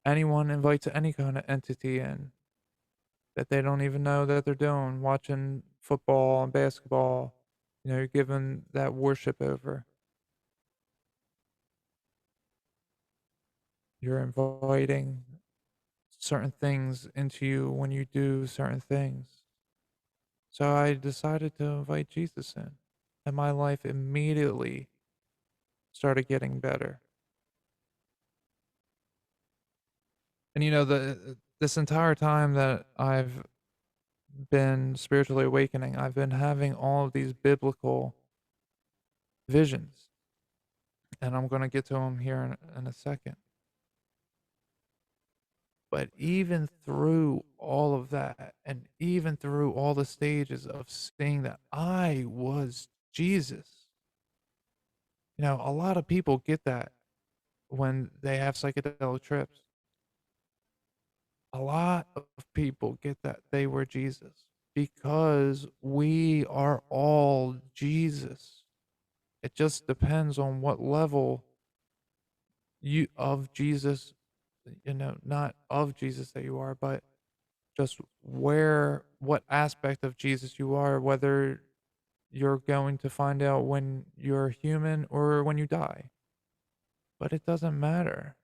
anyone invites any kind of entity in that they don't even know that they're doing, watching football and basketball. You're giving that worship over. You're inviting certain things into you when you do certain things. So I decided to invite Jesus in, and my life immediately started getting better. And the this entire time that I've been spiritually awakening, I've been having all of these biblical visions, and I'm going to get to them here in a second. But even through all of that, and even through all the stages of seeing that I was Jesus, a lot of people get that when they have psychedelic trips. A lot of people get that they were Jesus because we are all Jesus. It just depends on what level you of Jesus, not of Jesus that you are, but just what aspect of Jesus you are, whether you're going to find out when you're human or when you die. But it doesn't matter.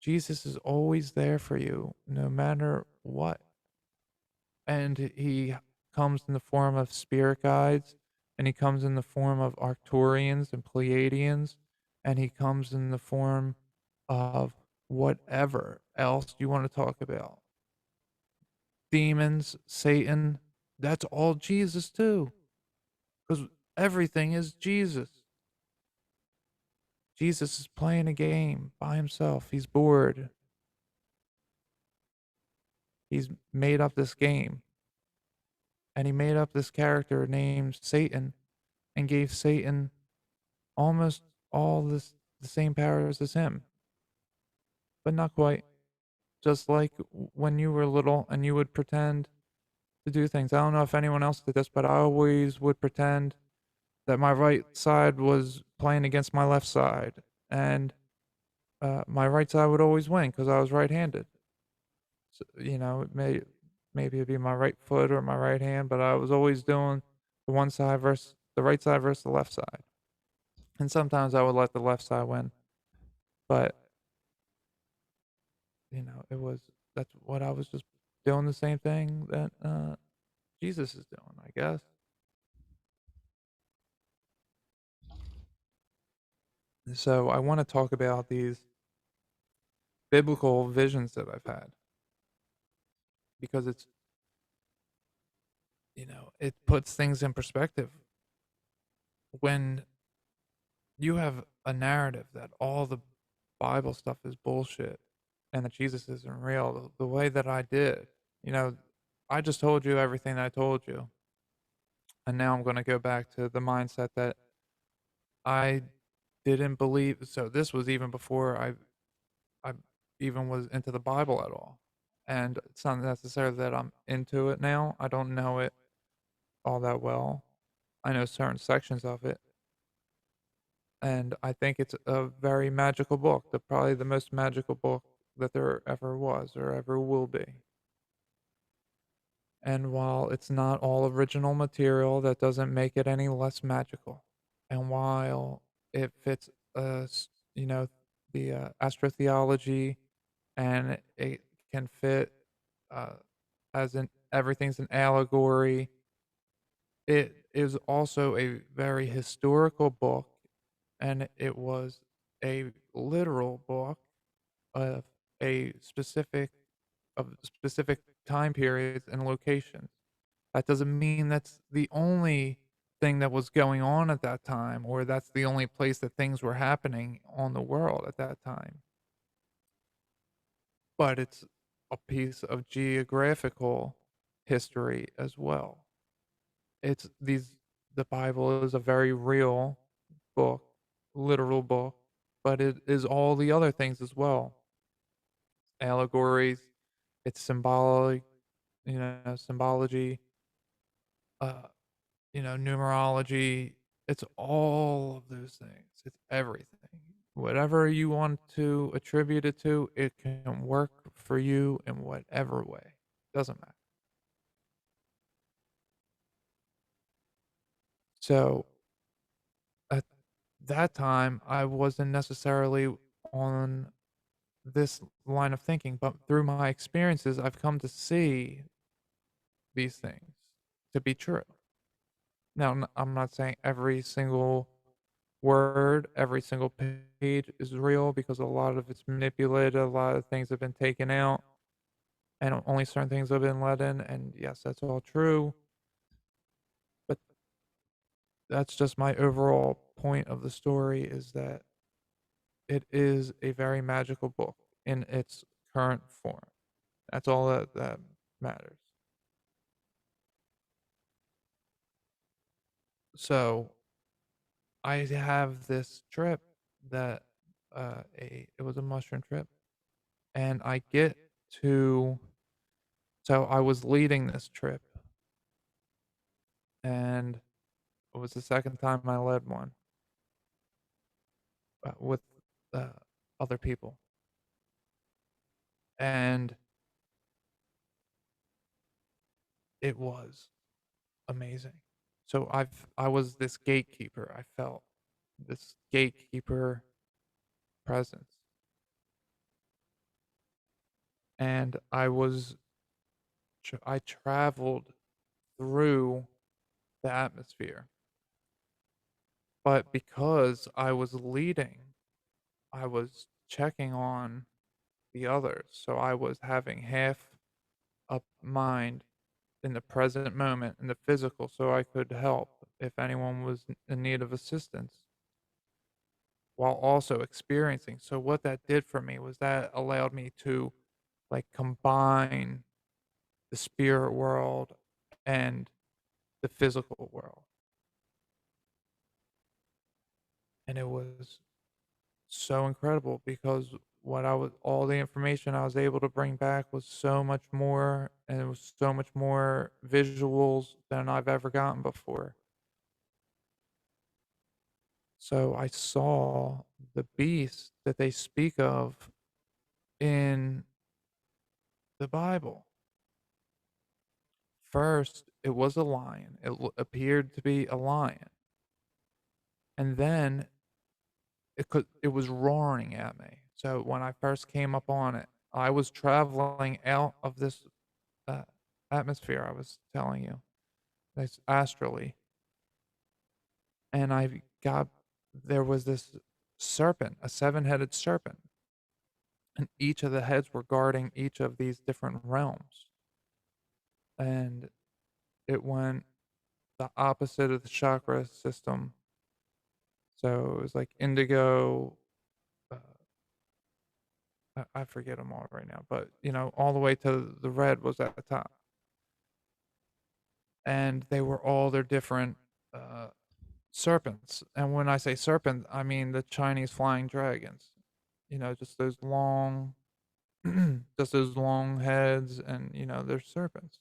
Jesus is always there for you, no matter what. And he comes in the form of spirit guides, and he comes in the form of Arcturians and Pleiadians, and he comes in the form of whatever else you want to talk about. Demons, Satan, that's all Jesus too. Because everything is Jesus. Jesus is playing a game by himself. He's bored. He's made up this game. And he made up this character named Satan and gave Satan almost all the same powers as him. But not quite. Just like when you were little and you would pretend to do things. I don't know if anyone else did this, but I always would pretend that my right side was playing against my left side. And my right side would always win because I was right-handed. So, maybe it'd be my right foot or my right hand, but I was always doing the right side versus the left side. And sometimes I would let the left side win, but it was that's what I was just doing the same thing that Jesus is doing, I guess. So I want to talk about these biblical visions that I've had because it puts things in perspective when you have a narrative that all the Bible stuff is bullshit and that Jesus isn't real, the way that I did, you know, I just told you everything I told you. And now I'm going to go back to the mindset that I didn't believe. So this was even before I even was into the Bible at all. And it's not necessarily that I'm into it now. I don't know it all that well. I know certain sections of it, and I think it's a very magical book, probably the most magical book that there ever was or ever will be. And while it's not all original material, that doesn't make it any less magical. And while it fits, you know, the astrotheology, and it can fit as in everything's an allegory. It is also a very historical book, and it was a literal book of a specific time periods and locations. That doesn't mean that's the only thing that was going on at that time, or that's the only place that things were happening on the world at that time, but it's a piece of geographical history as well. It's these The Bible is a very real book, literal book, but it is all the other things as well. Allegories, it's symbolic, symbology, uh, numerology. It's all of those things. It's everything. Whatever you want to attribute it to, it can work for you in whatever way. Doesn't matter. So at that time, I wasn't necessarily on this line of thinking, but through my experiences, I've come to see these things to be true. Now, I'm not saying every single word, every single page is real because a lot of it's manipulated, a lot of things have been taken out, and only certain things have been let in. And yes, that's all true. But that's just my overall point of the story is that it is a very magical book in its current form. That's all that matters. So I have this trip that it was a mushroom trip, and I get to so I was leading this trip, and it was the second time I led one with uh, other people, and it was amazing. So I was this gatekeeper. I felt this gatekeeper presence, and I traveled through the atmosphere, but because I was leading, I was checking on the others. So I was having half a mind in the present moment in the physical so I could help if anyone was in need of assistance while also experiencing. So what that did for me was that allowed me to like combine the spirit world and the physical world. And it was so incredible because what I was all the information I was able to bring back was so much more and it was so much more visuals than I've ever gotten before. So I saw the beast that they speak of in the Bible. First, it was a lion. Appeared to be a lion. And then it was roaring at me. So when I first came up on it, I was traveling out of this uh, atmosphere I was telling you, this astrally, and I got there was this serpent, a seven-headed serpent, and each of the heads were guarding each of these different realms, and it went the opposite of the chakra system. So it was like indigo. Uh, I forget them all right now, but all the way to the red was at the top, and they were all their different uh, serpents. And when I say serpent, I mean the Chinese flying dragons. Just those long, just those long heads, and they're serpents.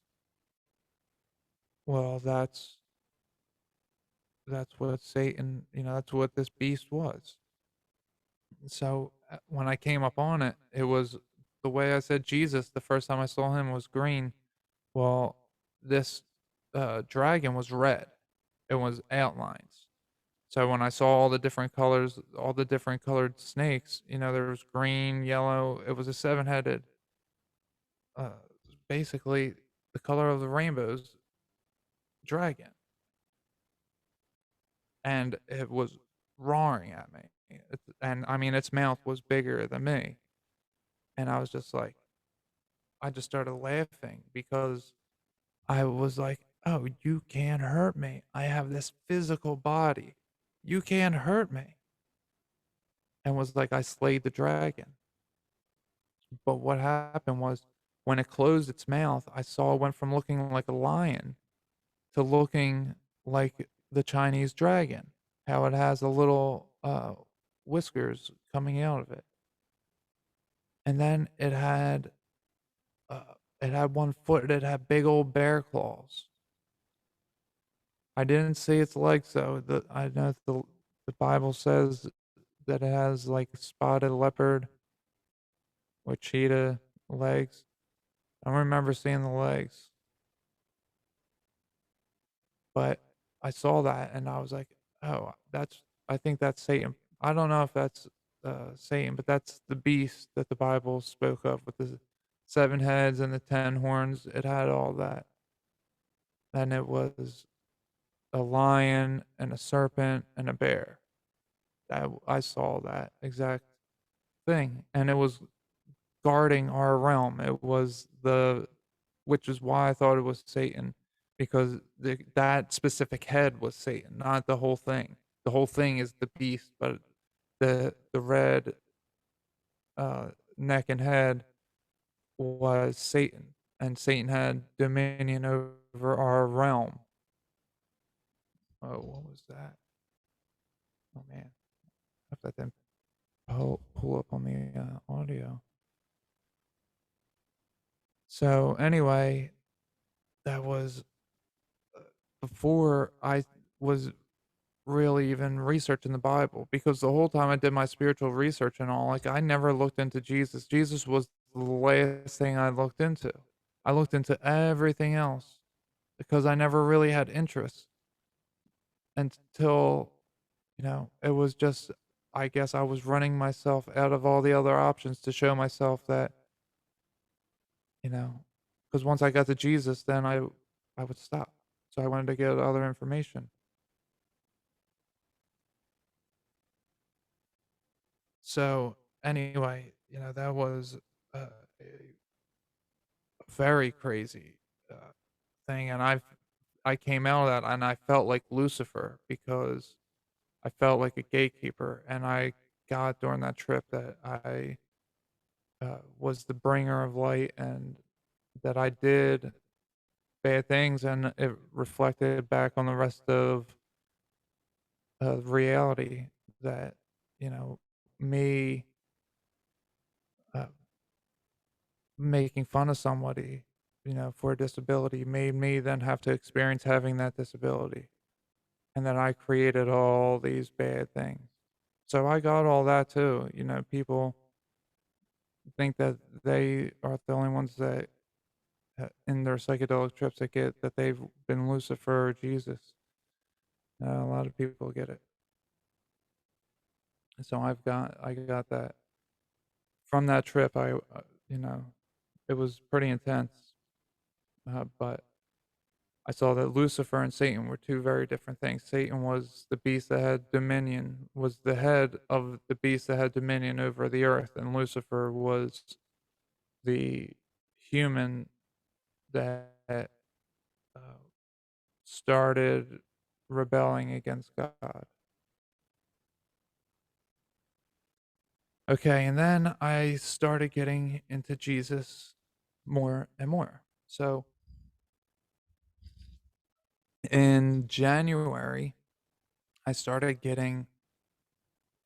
Well, that's what Satan. That's what this beast was. So when I came up on it, it was the way I said Jesus the first time I saw him was green. Well, this dragon was red. It was outlines. So when I saw all the different colors, all the different colored snakes, there was green, yellow. It was a seven-headed. Uh, Basically. the color of the rainbow's dragon, and it was roaring at me. And I mean, its mouth was bigger than me, and I was just like, I just started laughing because I was like, "Oh, you can't hurt me. I have this physical body. You can't hurt me." And was like, I slayed the dragon. But what happened was when it closed its mouth, I saw it went from looking like a lion to looking like the Chinese dragon. How it has a little whiskers coming out of it. And then it had one foot, it had big old bear claws. I didn't see its legs though. I know the Bible says that it has like spotted leopard or cheetah legs. I don't remember seeing the legs, but I saw that and I was like, "Oh, that's I think that's Satan." I don't know if that's Satan, but that's the beast that the Bible spoke of with the 7 heads and the 10 horns. It had all that. And it was a lion and a serpent and a bear. I saw that exact thing, and it was guarding our realm. It was the which is why I thought it was Satan, because that specific head was Satan, not the whole thing. The whole thing is the beast, but the red neck and head was Satan, and Satan had dominion over our realm. Oh, what was that? Oh man, if that didn't pull up on the audio. So anyway, that was before I was really even researching the Bible, because the whole time I did my spiritual research and all, like, I never looked into Jesus. Jesus was the last thing I looked into. I looked into everything else because I never really had interest until, it was just, I guess I was running myself out of all the other options to show myself that, you know, because once I got to Jesus, then I would stop. So I wanted to get other information. So anyway, that was a very crazy uh, thing, and I came out of that and I felt like Lucifer because I felt like a gatekeeper, and I got during that trip that I was the bringer of light, and that I did bad things, and it reflected back on the rest of reality that me uh, making fun of somebody, for a disability made me then have to experience having that disability. And then I created all these bad things. So I got all that too. People think that they are the only ones that in their psychedelic trips that get that they've been Lucifer or Jesus. A lot of people get it. So I got that from that trip. You know, it was pretty intense. But I saw that Lucifer and Satan were two very different things. Satan was the beast that had dominion, was the head of the beast that had dominion over the earth, and Lucifer was the human that uh, started rebelling against God. Okay, and then I started getting into Jesus more and more. So in January, I started getting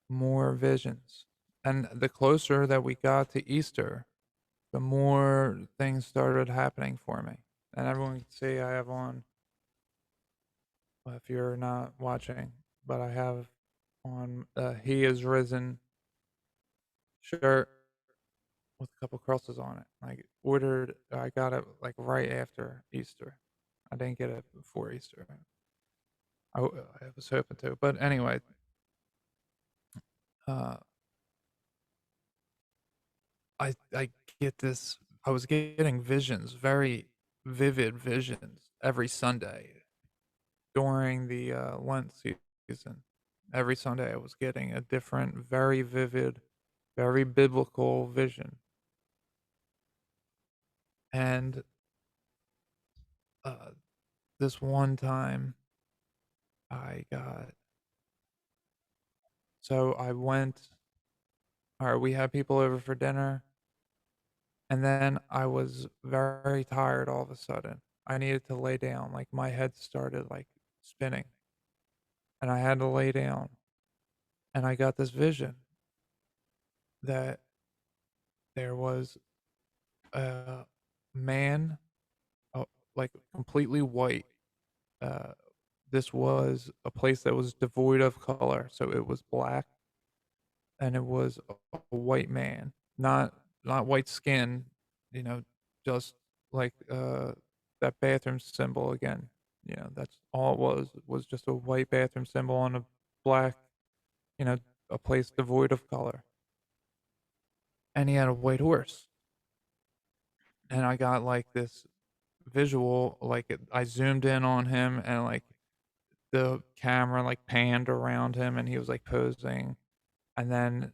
more visions. And the closer that we got to Easter, the more things started happening for me. And everyone can see I have on, well, if you're not watching, but I have on He is Risen shirt with a couple crosses on it. I got it like right after Easter. I didn't get it before Easter. I was hoping to. But anyway, uh, I get this. I was getting visions, very. vivid visions every Sunday during the, Lent season. Every Sunday, I was getting a different, very vivid, very biblical vision, and, uh, this one time, I got so I went alright, we had people over for dinner, and then I was very tired all of a sudden. I needed to lay down, like, my head started, like, spinning, and I had to lay down, and I got this vision that there was a man, uh, like, completely white. Uh, this was a place that was devoid of color, so it was black, and it was a white man, not white skin, you know, just like, that bathroom symbol again, that's all it was just a white bathroom symbol on a black, you know, a place devoid of color, and he had a white horse, and I got, like, this visual, like, I zoomed in on him and, like, the camera, like, panned around him, and he was, like, posing, and then,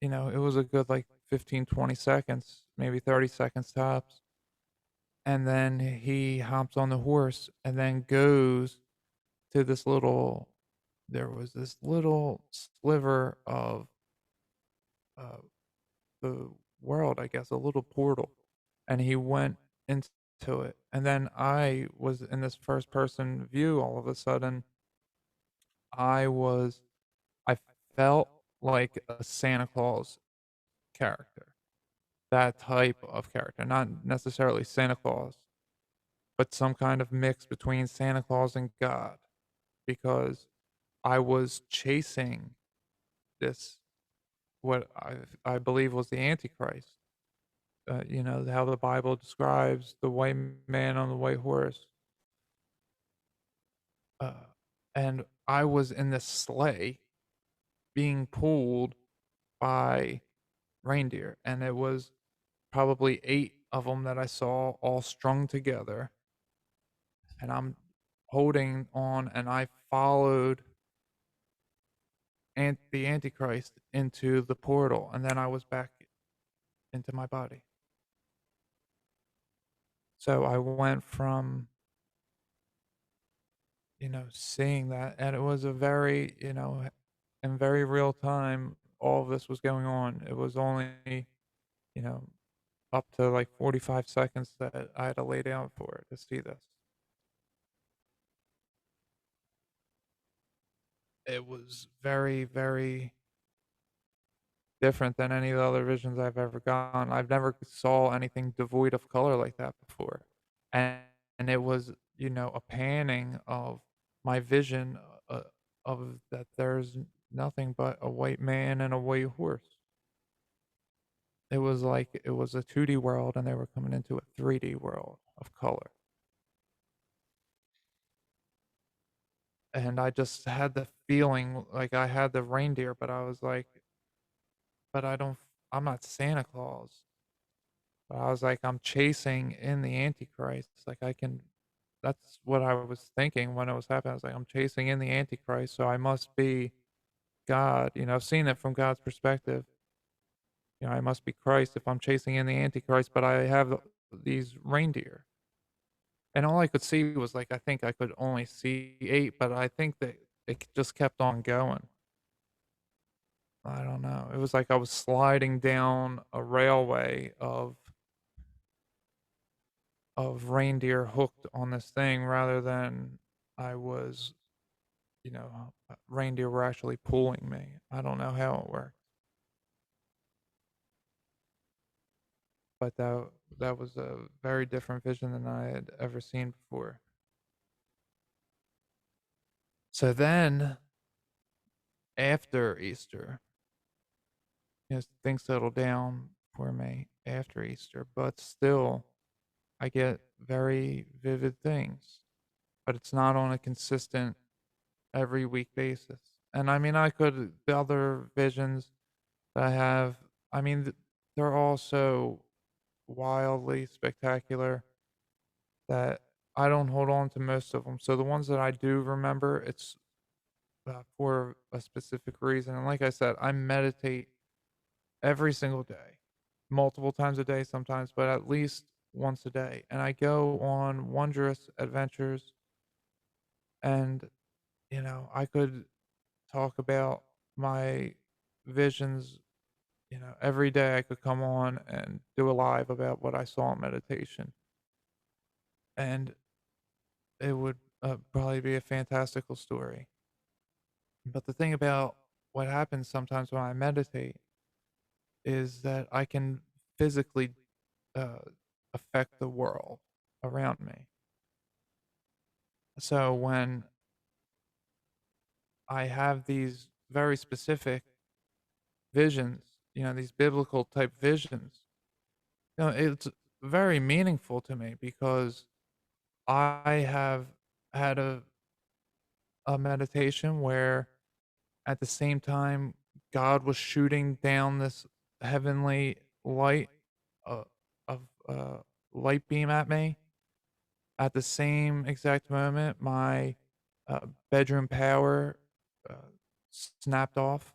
it was a good, like, 15, 20 seconds, maybe 30 seconds tops, and then he hops on the horse and then goes to this little there was this little sliver of, uh, the world, I guess, a little portal, and he went into it, and then I was in this first person view all of a sudden. I was I felt like a Santa Claus character, that type of character, not necessarily Santa Claus, but some kind of mix between Santa Claus and God, because I was chasing this what I believe was the Antichrist. How the Bible describes the white man on the white horse, uh, and I was in this sleigh being pulled by reindeer, and it was probably 8 of them that I saw all strung together, and I'm holding on, and I followed the Antichrist into the portal, and then I was back into my body. So I went from, seeing that, and it was a very, in very real time, all of this was going on. It was only, you know, up to, like, 45 seconds that I had to lay down for to see this. It was very, very different than any of the other visions I've ever gotten. I've never saw anything devoid of color like that before, and it was, a panning of my vision, of that there's nothing but a white man and a white horse. It was like it was a 2D world, and they were coming into a 3D world of color, and I just had the feeling like I had the reindeer, but I was like, "But I'm not Santa Claus." But I was like, I'm chasing in the Antichrist. Like I can that's what I was thinking when it was happening. I was like, I'm chasing in the Antichrist, so I must be God. I've seen it from God's perspective. I must be Christ if I'm chasing in the Antichrist, but I have these reindeer. And all I could see was like I think I could only see 8, but I think that it just kept on going. I don't know. It was like I was sliding down a railway of reindeer hooked on this thing rather than I was, reindeer were actually pulling me. I don't know how it worked, but that was a very different vision than I had ever seen before. So then after Easter, things settle down for me after Easter, but still I get very vivid things, but it's not on a consistent every week basis. And I mean, the other visions that I have, I mean, they're all so wildly spectacular. that I don't hold on to most of them. So the ones that I do remember, it's for a specific reason. And like I said, I meditate every single day, multiple times a day sometimes, but at least once a day. And I go on wondrous adventures. And, I could talk about my visions. Every day I could come on and do a live about what I saw in meditation. And it would probably be a fantastical story. But the thing about what happens sometimes when I meditate is that I can physically uh, affect the world around me. So when I have these very specific visions, these biblical type visions, it's very meaningful to me because I have had a meditation where at the same time God was shooting down this heavenly light uh, of light beam at me. At the same exact moment, my bedroom power uh, snapped off,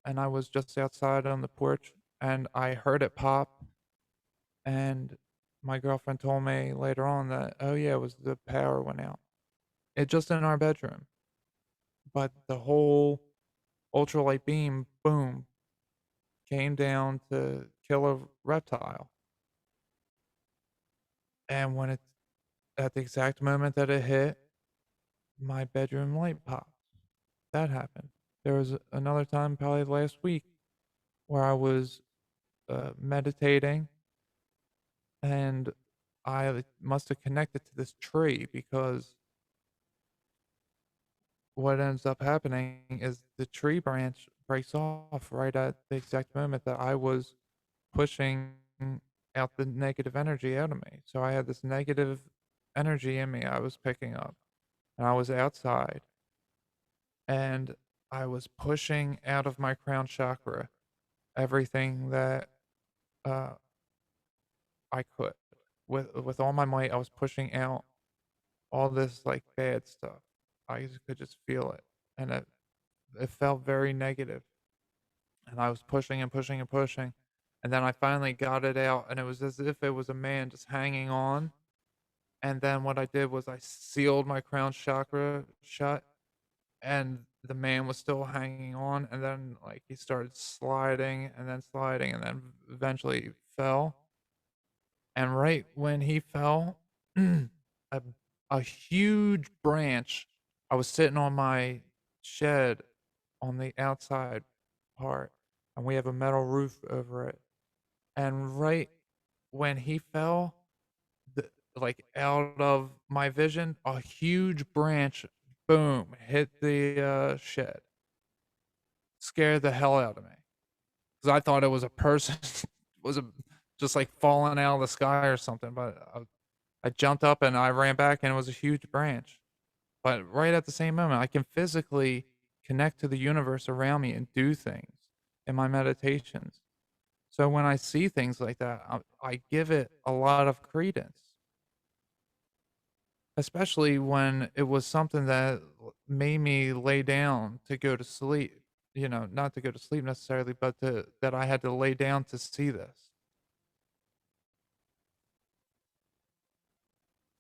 and I was just outside on the porch, and I heard it pop. And my girlfriend told me later on that, oh yeah, it was the power went out. It just in our bedroom, but the whole ultralight beam, boom, came down to kill a reptile. And when it at the exact moment that it hit, my bedroom light popped. That happened. There was another time, probably last week, where I was meditating and I must have connected to this tree because what ends up happening is the tree branch breaks off right at the exact moment that I was pushing out the negative energy out of me. So I had this negative energy in me I was picking up, and I was outside, and I was pushing out of my crown chakra everything that uh, I could. With all my might, I was pushing out all this like bad stuff. Could just feel it, and it felt very negative. And I was pushing and pushing and pushing, and then I finally got it out, and it was as if it was a man just hanging on. And then what I did was I sealed my crown chakra shut, and the man was still hanging on, and then, like, he started sliding, and then eventually fell. And right when he fell, a a huge branch. I was sitting on my shed on the outside part, and we have a metal roof over it. And right when he fell, out of my vision, a huge branch, boom, hit the shed. Scared the hell out of me because I thought it was a person, was a just like falling out of the sky or something. But I jumped up and I ran back, and it was a huge branch. But right at the same moment, I can physically connect to the universe around me and do things in my meditations. So when I see things like that, I give it a lot of credence, especially when it was something that made me lay down to go to sleep. Not to go to sleep necessarily, but that I had to lay down to see this.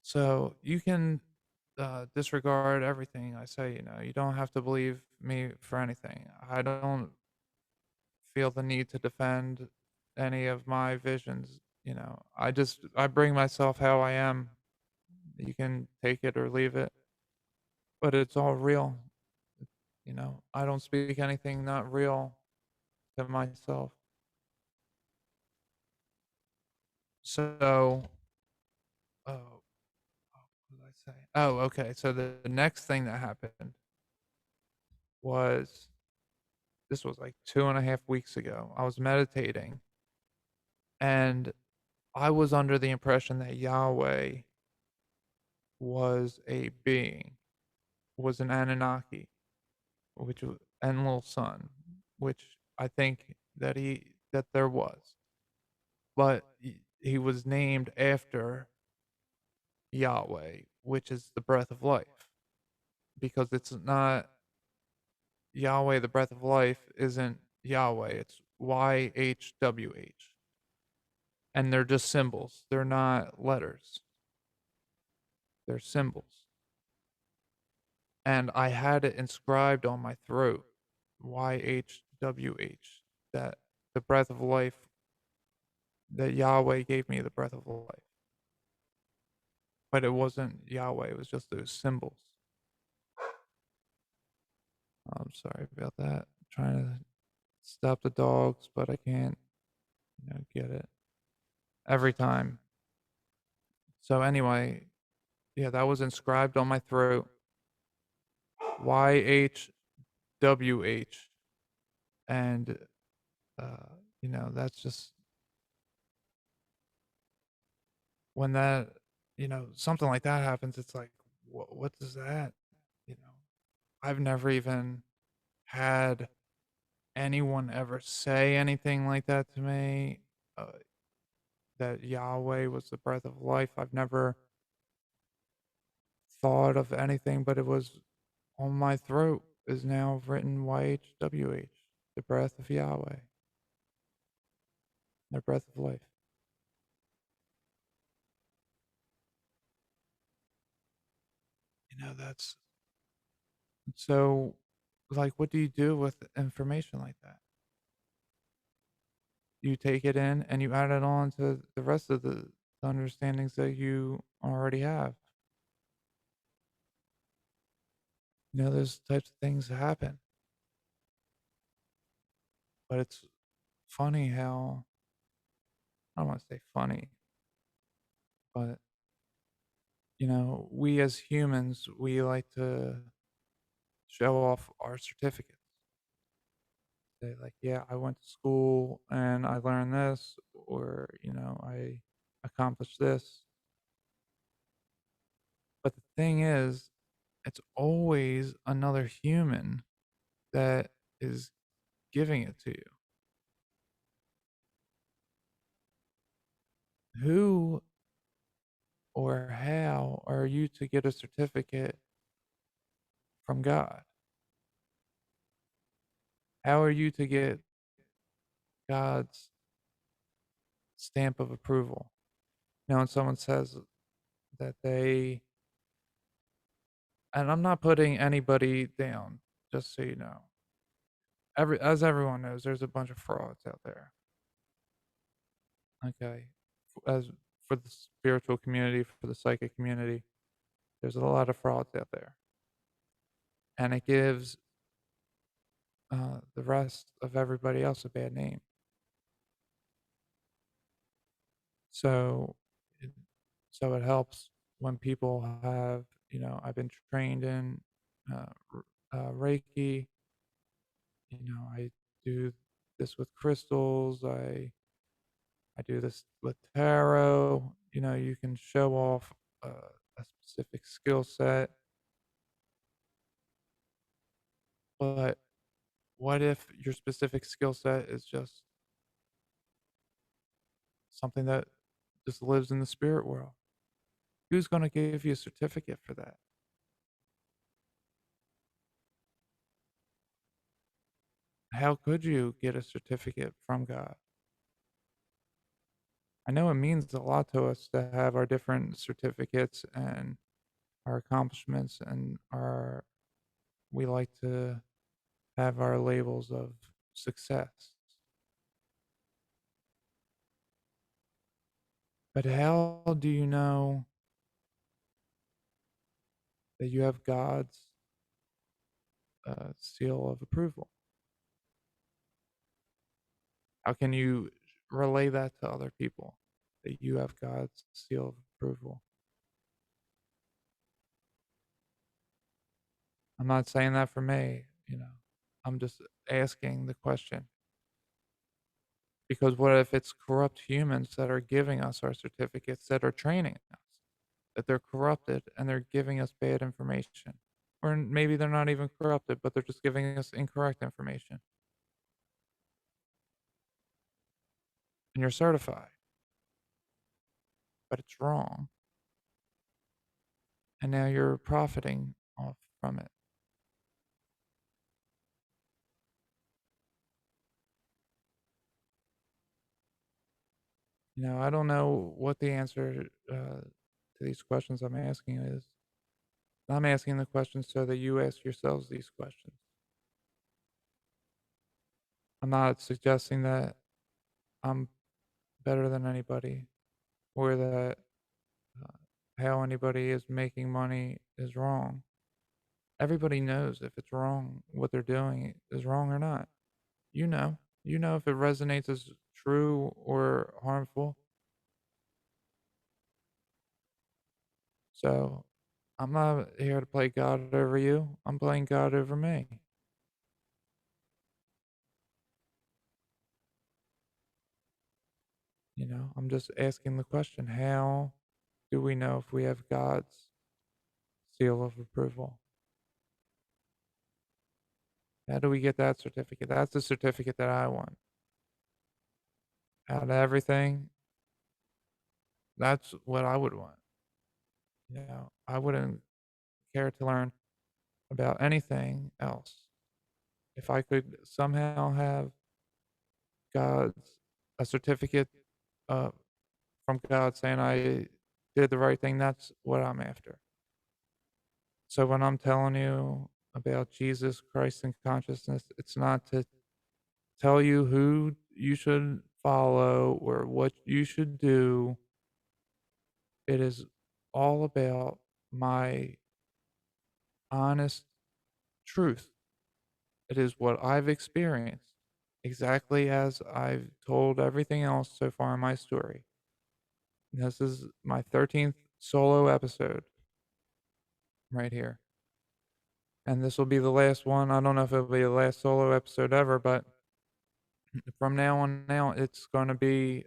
So you can disregard everything I say. You don't have to believe me for anything. I don't feel the need to defend any of my visions. I bring myself how I am. You can take it or leave it, but it's all real. I don't speak anything not real to myself. So, oh, what did I say? Oh, okay. So the next thing that happened was this was like 2.5 weeks ago. I was meditating, and I was under the impression that Yahweh was a being, was an Anunnaki, which was Enlil Sun, which I think that there was. But he was named after Yahweh, which is the breath of life, because it's not Yahweh, the breath of life isn't Yahweh, it's YHWH. And they're just symbols. They're not letters. They're symbols. And I had it inscribed on my throat, YHWH, that the breath of life, that Yahweh gave me the breath of life. But it wasn't Yahweh, it was just those symbols. I'm sorry about that. I'm trying to stop the dogs, but I can't, get it every time. So anyway, yeah, that was inscribed on my throat, YHWH, and uh, that's just when something like that happens. It's like, what does that? You know, I've never even had anyone ever say anything like that to me. Uh, that Yahweh was the breath of life. I've never thought of anything, but it was on my throat is now written YHWH, the breath of Yahweh, the breath of life. That's so, like, what do you do with information like that? You take it in and you add it on to the rest of the understandings that you already have. Those types of things happen, but it's funny how I don't want to say funny, but we as humans, we like to show off our certificates. Say like, yeah, I went to school and I learned this, or I accomplished this. But the thing is, it's always another human that is giving it to you. Who or how are you to get a certificate from God? How are you to get God's stamp of approval? When someone says that and I'm not putting anybody down, just so you know. As everyone knows, there's a bunch of frauds out there. Okay. As for the spiritual community, for the psychic community, there's a lot of frauds out there. And it gives the rest of everybody else a bad name. So, it, so it helps when people have, I've been trained in Reiki. I do this with crystals. I do this with tarot. You can show off a specific skill set, but what if your specific skill set is just something that just lives in the spirit world? Who's going to give you a certificate for that? How could you get a certificate from God? I know it means a lot to us to have our different certificates and our accomplishments, and we like to have our labels of success. But how do you know that you have God's seal of approval? How can you relay that to other people that you have God's seal of approval? I'm not saying that for me. I'm just asking the question. Because what if it's corrupt humans that are giving us our certificates, that are training us, that they're corrupted and they're giving us bad information? Or maybe they're not even corrupted, but they're just giving us incorrect information. And you're certified, but it's wrong. and now you're profiting off from it. I don't know what the answer to these questions I'm asking is. I'm asking the questions so that you ask yourselves these questions. I'm not suggesting that I'm better than anybody or that uh, how anybody is making money is wrong. Everybody knows if it's wrong, what they're doing is wrong or not. You know. You know if it resonates as true or harmful. So I'm not here to play God over you. I'm playing God over me. I'm just asking the question, how do we know if we have God's seal of approval? How do we get that certificate? That's the certificate that I want. Out of everything, that's what I would want. I wouldn't care to learn about anything else. If I could somehow have God's a certificate uh, from God saying I did the right thing, that's what I'm after. So when I'm telling you about Jesus Christ and consciousness, it's not to tell you who you should follow or what you should do. It is all about my honest truth. It is what I've experienced, exactly as I've told everything else so far in my story. This is my 13th solo episode right here. And this will be the last one. I don't know if it'll be the last solo episode ever, but from now on out, it's going to be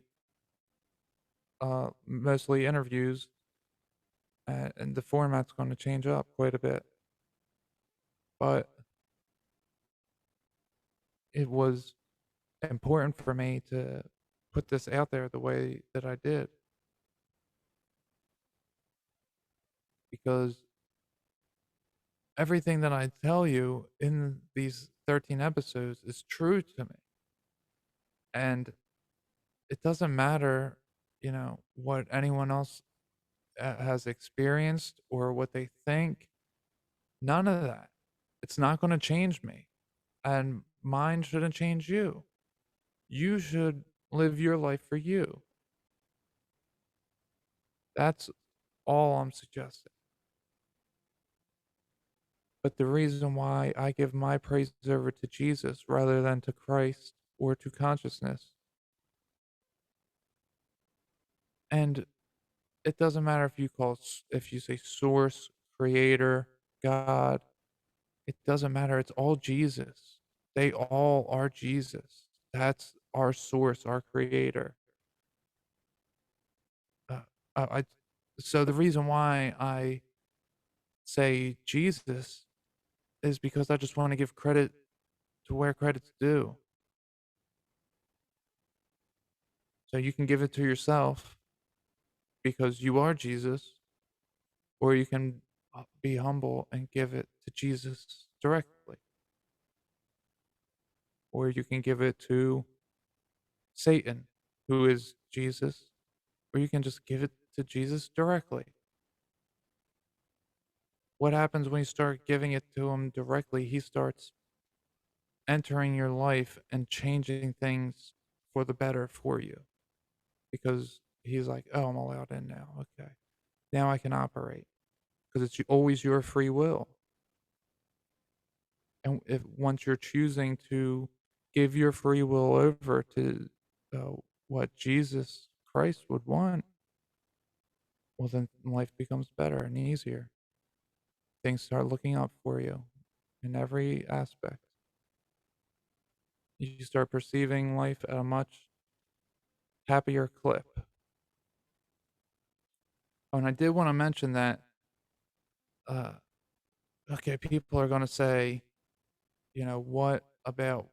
mostly interviews, and the format's going to change up quite a bit. But it was important for me to put this out there the way that I did because everything that I tell you in these 13 episodes is true to me. And it doesn't matter, what anyone else has experienced or what they think. None of that. It's not going to change me. And mine shouldn't change you. You should live your life for you. That's all I'm suggesting. But the reason why I give my praise over to Jesus rather than to Christ or to consciousness, and it doesn't matter if if you say source, creator, God, it doesn't matter. It's all Jesus. They all are Jesus. That's our source, our creator. Uh, I so the reason why I say Jesus is because I just want to give credit to where credit's due. So you can give it to yourself because you are Jesus, or you can be humble and give it to Jesus directly, or you can give it to Satan, who is Jesus, or you can just give it to Jesus directly. What happens when you start giving it to him directly? He starts entering your life and changing things for the better for you because he's like, "Oh, I'm allowed in now. Okay. Now I can operate." Because it's always your free will. And if once you're choosing to give your free will over to uh, what Jesus Christ would want, well, then life becomes better and easier. Things start looking up for you in every aspect. You start perceiving life at a much happier clip. Oh, and I did want to mention that, uh, okay, people are going to say, what about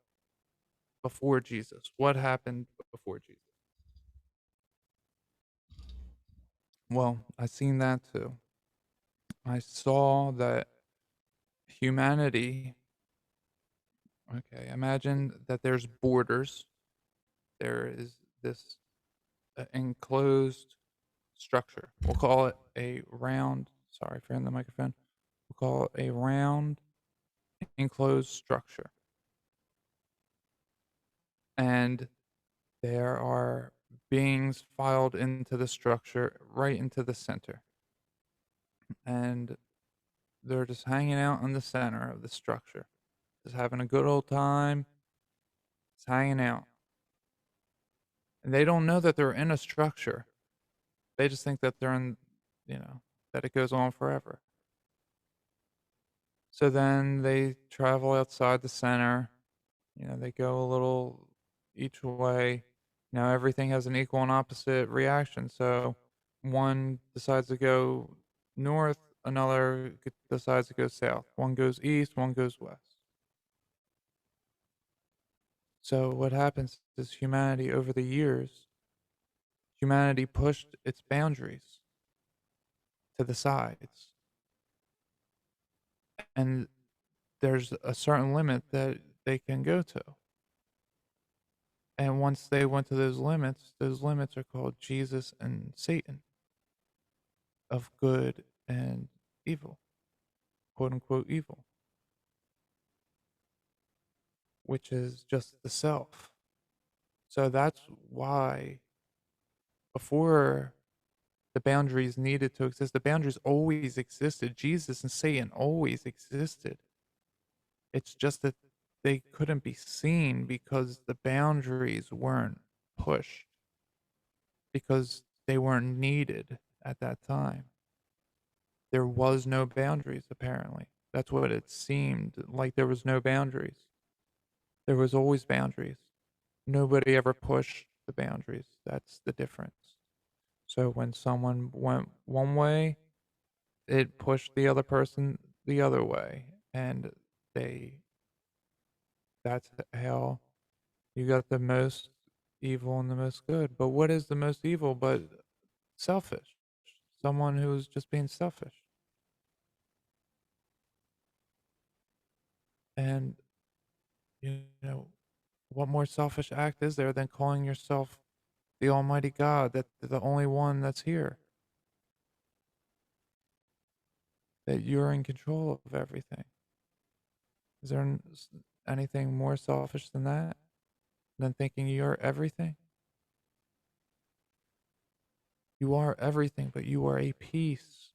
before Jesus? What happened before Jesus? Well, I seen that too. I saw that humanity, okay, imagine that there's borders. There is this enclosed structure. We'll call it a round, sorry for hitting the microphone. We'll call it a round enclosed structure. And there are beings filed into the structure right into the center. And they're just hanging out in the center of the structure, just having a good old time, just hanging out. And they don't know that they're in a structure. They just think that they're in, that it goes on forever. So then they travel outside the center. They go a little each way. Everything has an equal and opposite reaction. So one decides to go north, another decides to go south. One goes east, one goes west. So what happens is humanity over the years, humanity pushed its boundaries to the sides. And there's a certain limit that they can go to. And once they went to those limits are called Jesus and Satan, of good and evil, quote unquote evil, which is just the self. So that's why before the boundaries needed to exist, the boundaries always existed. Jesus and Satan always existed. It's just that they couldn't be seen because the boundaries weren't pushed, because they weren't needed at that time. There was no boundaries, apparently. That's what it seemed like. There was no boundaries. There was always boundaries. Nobody ever pushed the boundaries. That's the difference. So when someone went one way, it pushed the other person the other way. And they, that's how you got the most evil and the most good. But what is the most evil but selfish? Someone who's just being selfish. And, you know, what more selfish act is there than calling yourself the Almighty God, that the only one that's here, that you're in control of everything? Is there anything more selfish than that? Than thinking you're everything? You are everything, but you are a piece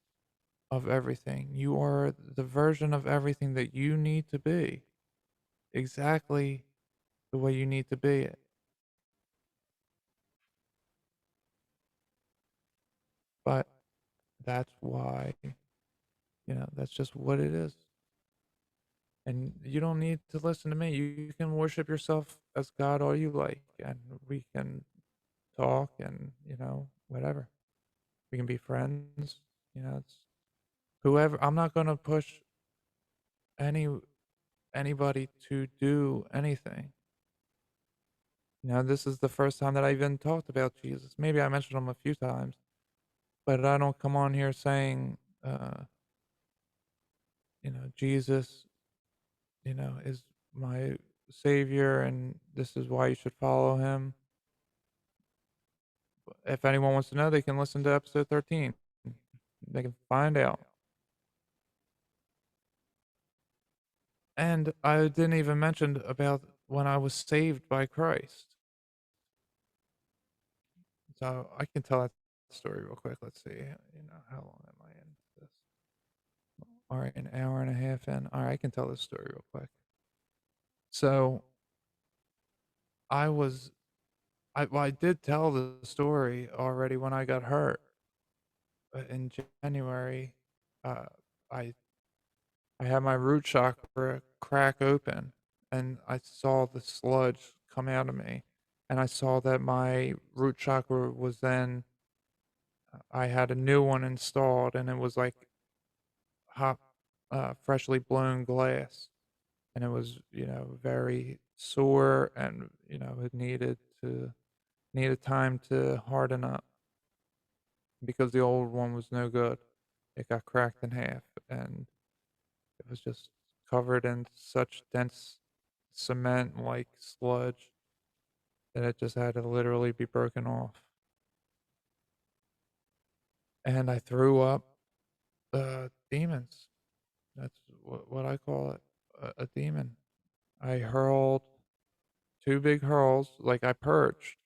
of everything. You are the version of everything that you need to be, exactly the way you need to be it. But that's why, that's just what it is. And you don't need to listen to me. You can worship yourself as God all you like, and we can talk and, whatever. We can be friends. It's whoever. I'm not going to push any anybody to do anything. This is the first time that I even talked about Jesus. Maybe I mentioned him a few times, but I don't come on here saying, Jesus, is my savior and this is why you should follow him. If anyone wants to know, they can listen to episode 13. They can find out. And I didn't even mention about when I was saved by Christ. So I can tell that story real quick. Let's see. How long am I in this? All right, an hour and a half in. All right, I can tell this story real quick. So I was, well, I did tell the story already when I got hurt. In January, uh, I I had my root chakra crack open, and I saw the sludge come out of me, and I saw that my root chakra was then. I had a new one installed, and it was like hot, freshly blown glass, and it was very sore, and it needed time to harden up because the old one was no good. it got cracked in half, and it was just covered in such dense cement-like sludge that it just had to literally be broken off. And I threw up, demons. That's what I call it, a demon. I hurled 2 big hurls, like I purged,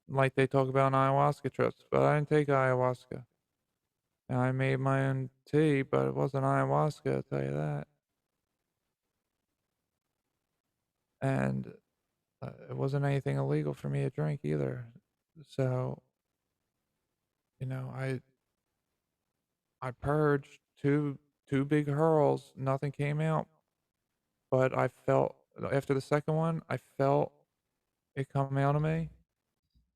like they talk about in ayahuasca trips, but I didn't take ayahuasca. And I made my own tea, but it wasn't ayahuasca, I'll tell you that. And, it wasn't anything illegal for me to drink either. So, you know, I purged 2 big hurls, nothing came out, but I felt after the second one, I felt it come out of me,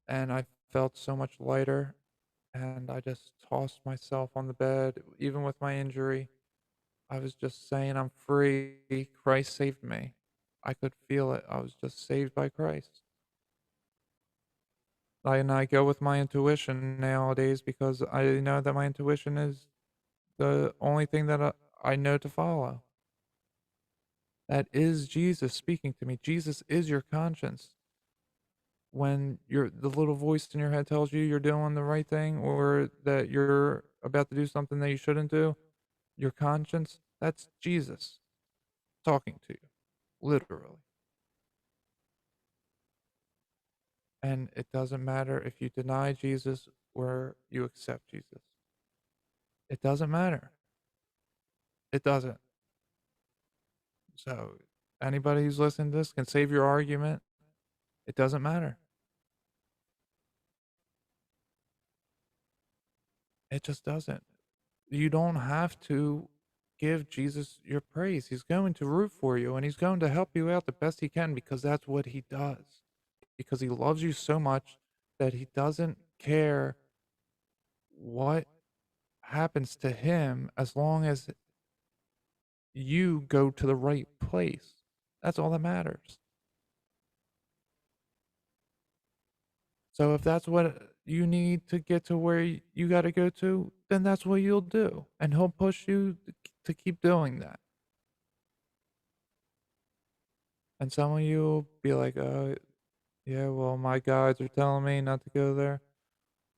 and I felt so much lighter, and I just tossed myself on the bed, even with my injury. I was just saying, "I'm free. Christ saved me." I could feel it. I was just saved by Christ. And I go with my intuition nowadays because I know that my intuition is the only thing that I know to follow. That is Jesus speaking to me. Jesus is your conscience. When the little voice in your head tells you you're doing the right thing or that you're about to do something that you shouldn't do, your conscience, that's Jesus talking to you, literally. And it doesn't matter if you deny Jesus or you accept Jesus. It doesn't matter. It doesn't. So anybody who's listening to this can save your argument. It doesn't matter. It just doesn't. You don't have to give Jesus your praise. He's going to root for you and he's going to help you out the best he can because that's what he does. Because he loves you so much that he doesn't care what happens to him as long as you go to the right place. That's all that matters. So if that's what you need to get to where you got to go to, then that's what you'll do. And he'll push you to keep doing that. And some of you will be like, yeah, well, my guides are telling me not to go there.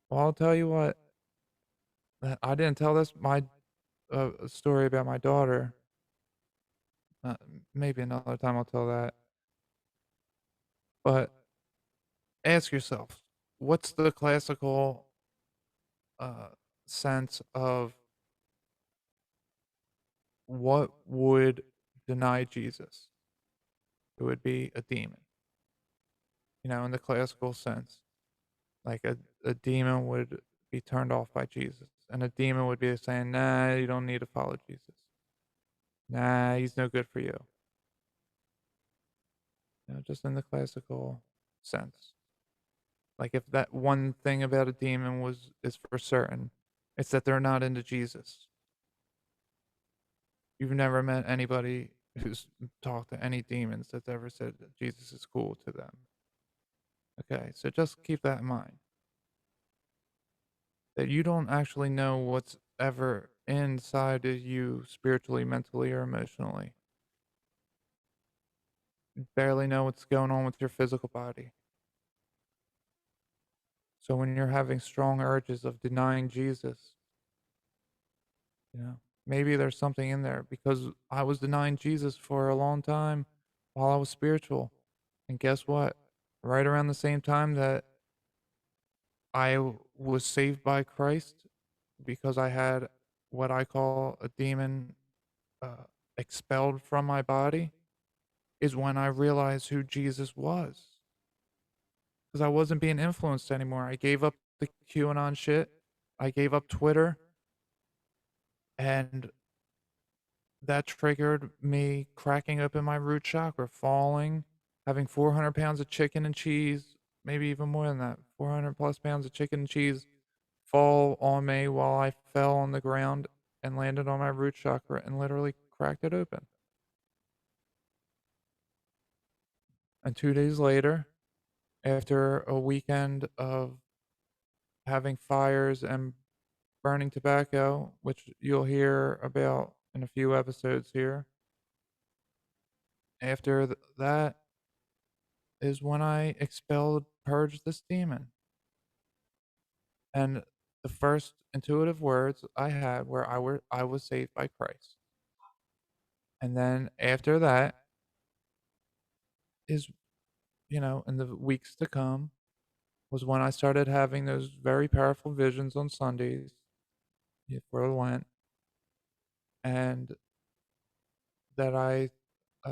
Well, I'll tell you what, I didn't tell this, my story about my daughter. Uh, Maybe another time I'll tell that. But ask yourself, what's the classical uh, sense of what would deny Jesus? It would be a demon, in the classical sense. Like a demon would be turned off by Jesus, and a demon would be saying, "Nah, you don't need to follow Jesus. Nah, he's no good for you." Just in the classical sense. Like if that one thing about a demon is for certain, it's that they're not into Jesus. You've never met anybody who's talked to any demons that's ever said that Jesus is cool to them. Okay, so just keep that in mind. That you don't actually know what's ever inside of you spiritually, mentally, or emotionally. You barely know what's going on with your physical body. So when you're having strong urges of denying Jesus, maybe there's something in there because I was denying Jesus for a long time while I was spiritual. And guess what? Right around the same time that was saved by Christ because I had what I call a demon uh, expelled from my body is when I realized who Jesus was. Because I wasn't being influenced anymore. I gave up the QAnon shit. I gave up Twitter. And that triggered me cracking open my root chakra, falling, having 400 pounds of chicken and cheese, maybe even more than that, 400 plus pounds of chicken and cheese fall on me while I fell on the ground and landed on my root chakra and literally cracked it open. And 2 days later, after a weekend of having fires and burning tobacco, which you'll hear about in a few episodes here. After that is when I expelled, purged this demon. And the first intuitive words I had were, I was saved by Christ. And then after that is, in the weeks to come, was when I started having those very powerful visions on Sundays, for Lent, and that I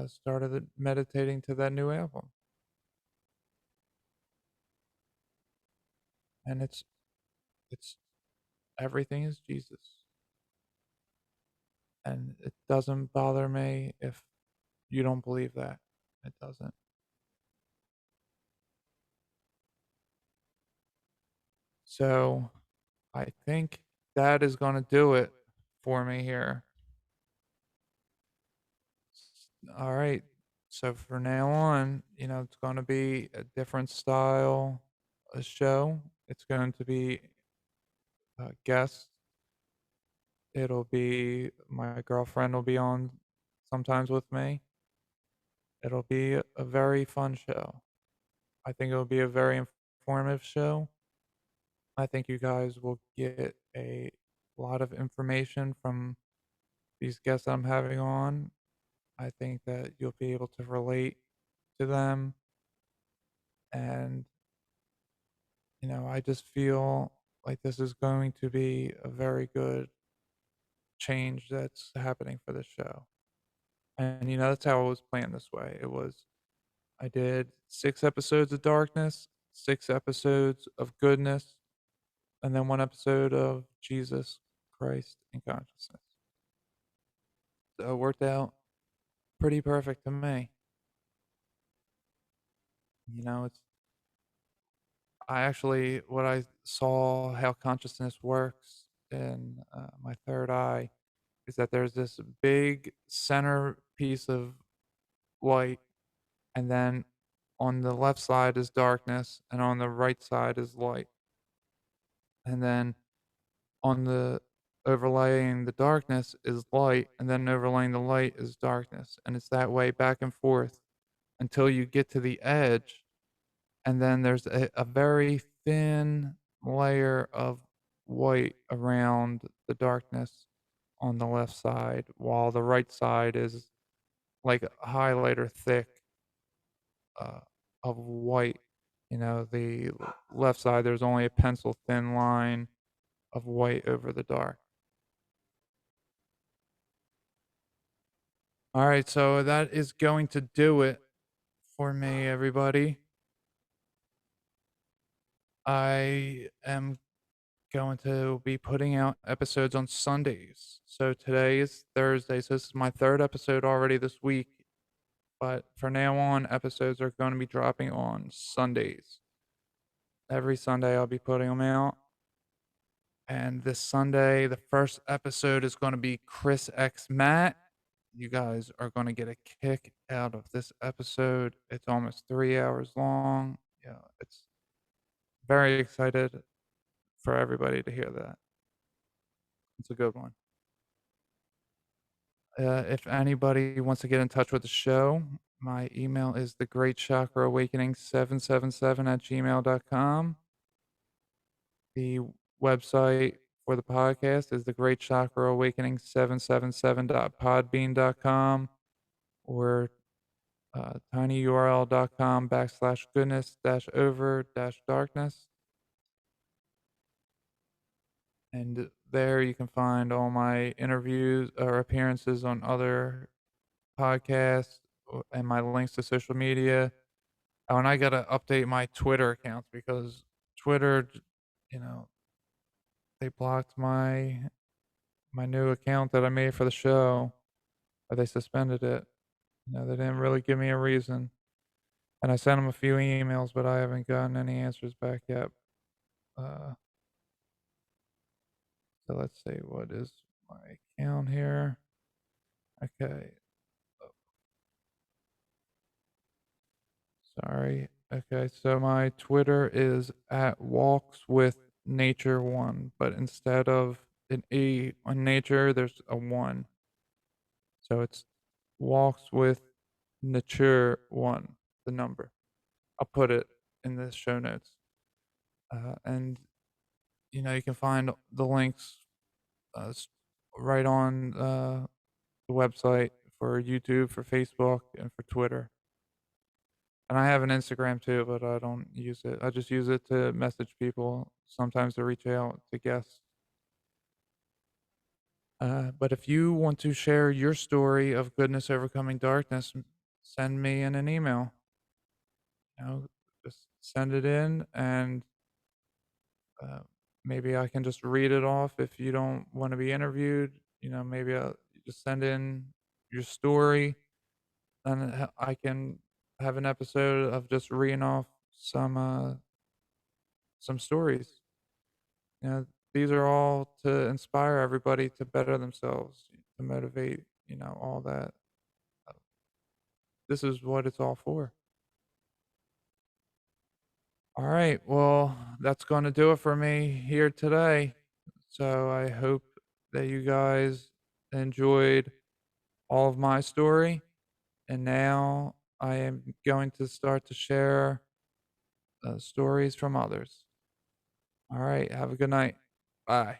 started meditating to that new album. And it's everything is Jesus. And it doesn't bother me if you don't believe that. It doesn't. So I think that is going to do it for me here. All right. So for now on, it's going to be a different style show. It's going to be guests. It'll be my girlfriend will be on sometimes with me. It'll be a very fun show. I think it'll be a very informative show. I think you guys will get a lot of information from these guests I'm having on. I think that you'll be able to relate to them. And, I just feel like this is going to be a very good change that's happening for the show. And, that's how it was planned this way. I did 6 episodes of darkness, 6 episodes of goodness, and then 1 episode of Jesus Christ and consciousness. So it worked out pretty perfect to me. It's I actually what I saw how consciousness works in my third eye is that there's this big center piece of light, and then on the left side is darkness, and on the right side is light, and then on the overlaying the darkness is light, and then overlaying the light is darkness, and it's that way back and forth until you get to the edge, and then there's a very thin layer of white around the darkness on the left side, while the right side is like a highlighter thick uh, of white. The left side, there's only a pencil thin line of white over the dark. All right, so that is going to do it for me, everybody. I am going to be putting out episodes on Sundays. So today is Thursday, so this is my third episode already this week. But for now on, episodes are going to be dropping on Sundays. Every Sunday, I'll be putting them out. And this Sunday, the first episode is going to be Chris X Matt. You guys are going to get a kick out of this episode. It's almost 3 hours long. Yeah, it's very excited for everybody to hear that. It's a good one. If anybody wants to get in touch with the show, my email is thegreatchakraawakening777 at gmail.com. The website for the podcast is thegreatchakraawakening777.podbean.com or tinyurl.com/goodness over darkness. And there you can find all my interviews or appearances on other podcasts and my links to social media. Oh, and I gotta update my Twitter accounts because Twitter, you know, they blocked my new account that I made for the show, or they suspended it. They didn't really give me a reason, and I sent them a few emails, but I haven't gotten any answers back yet. Uh, so let's see, what is my account here? Okay, sorry. Okay, so my Twitter is at walks with nature one, but instead of an E on nature, there's a one. So it's walks with nature one, the number. I'll put it in the show notes. And you can find the links right on the website for YouTube, for Facebook, and for Twitter. And I have an Instagram too, but I don't use it. I just use it to message people, sometimes to reach out to guests. But if you want to share your story of goodness overcoming darkness, send me in an email. You know, just send it in, and uh, maybe I can just read it off. If you don't want to be interviewed, maybe I'll just send in your story, and I can have an episode of just reading off some stories. You know, these are all to inspire everybody to better themselves, to motivate, all that. Uh, This is what it's all for. All right. Well, that's going to do it for me here today. So I hope that you guys enjoyed all of my story. And now I am going to start to share stories from others. All right. Have a good night. Bye.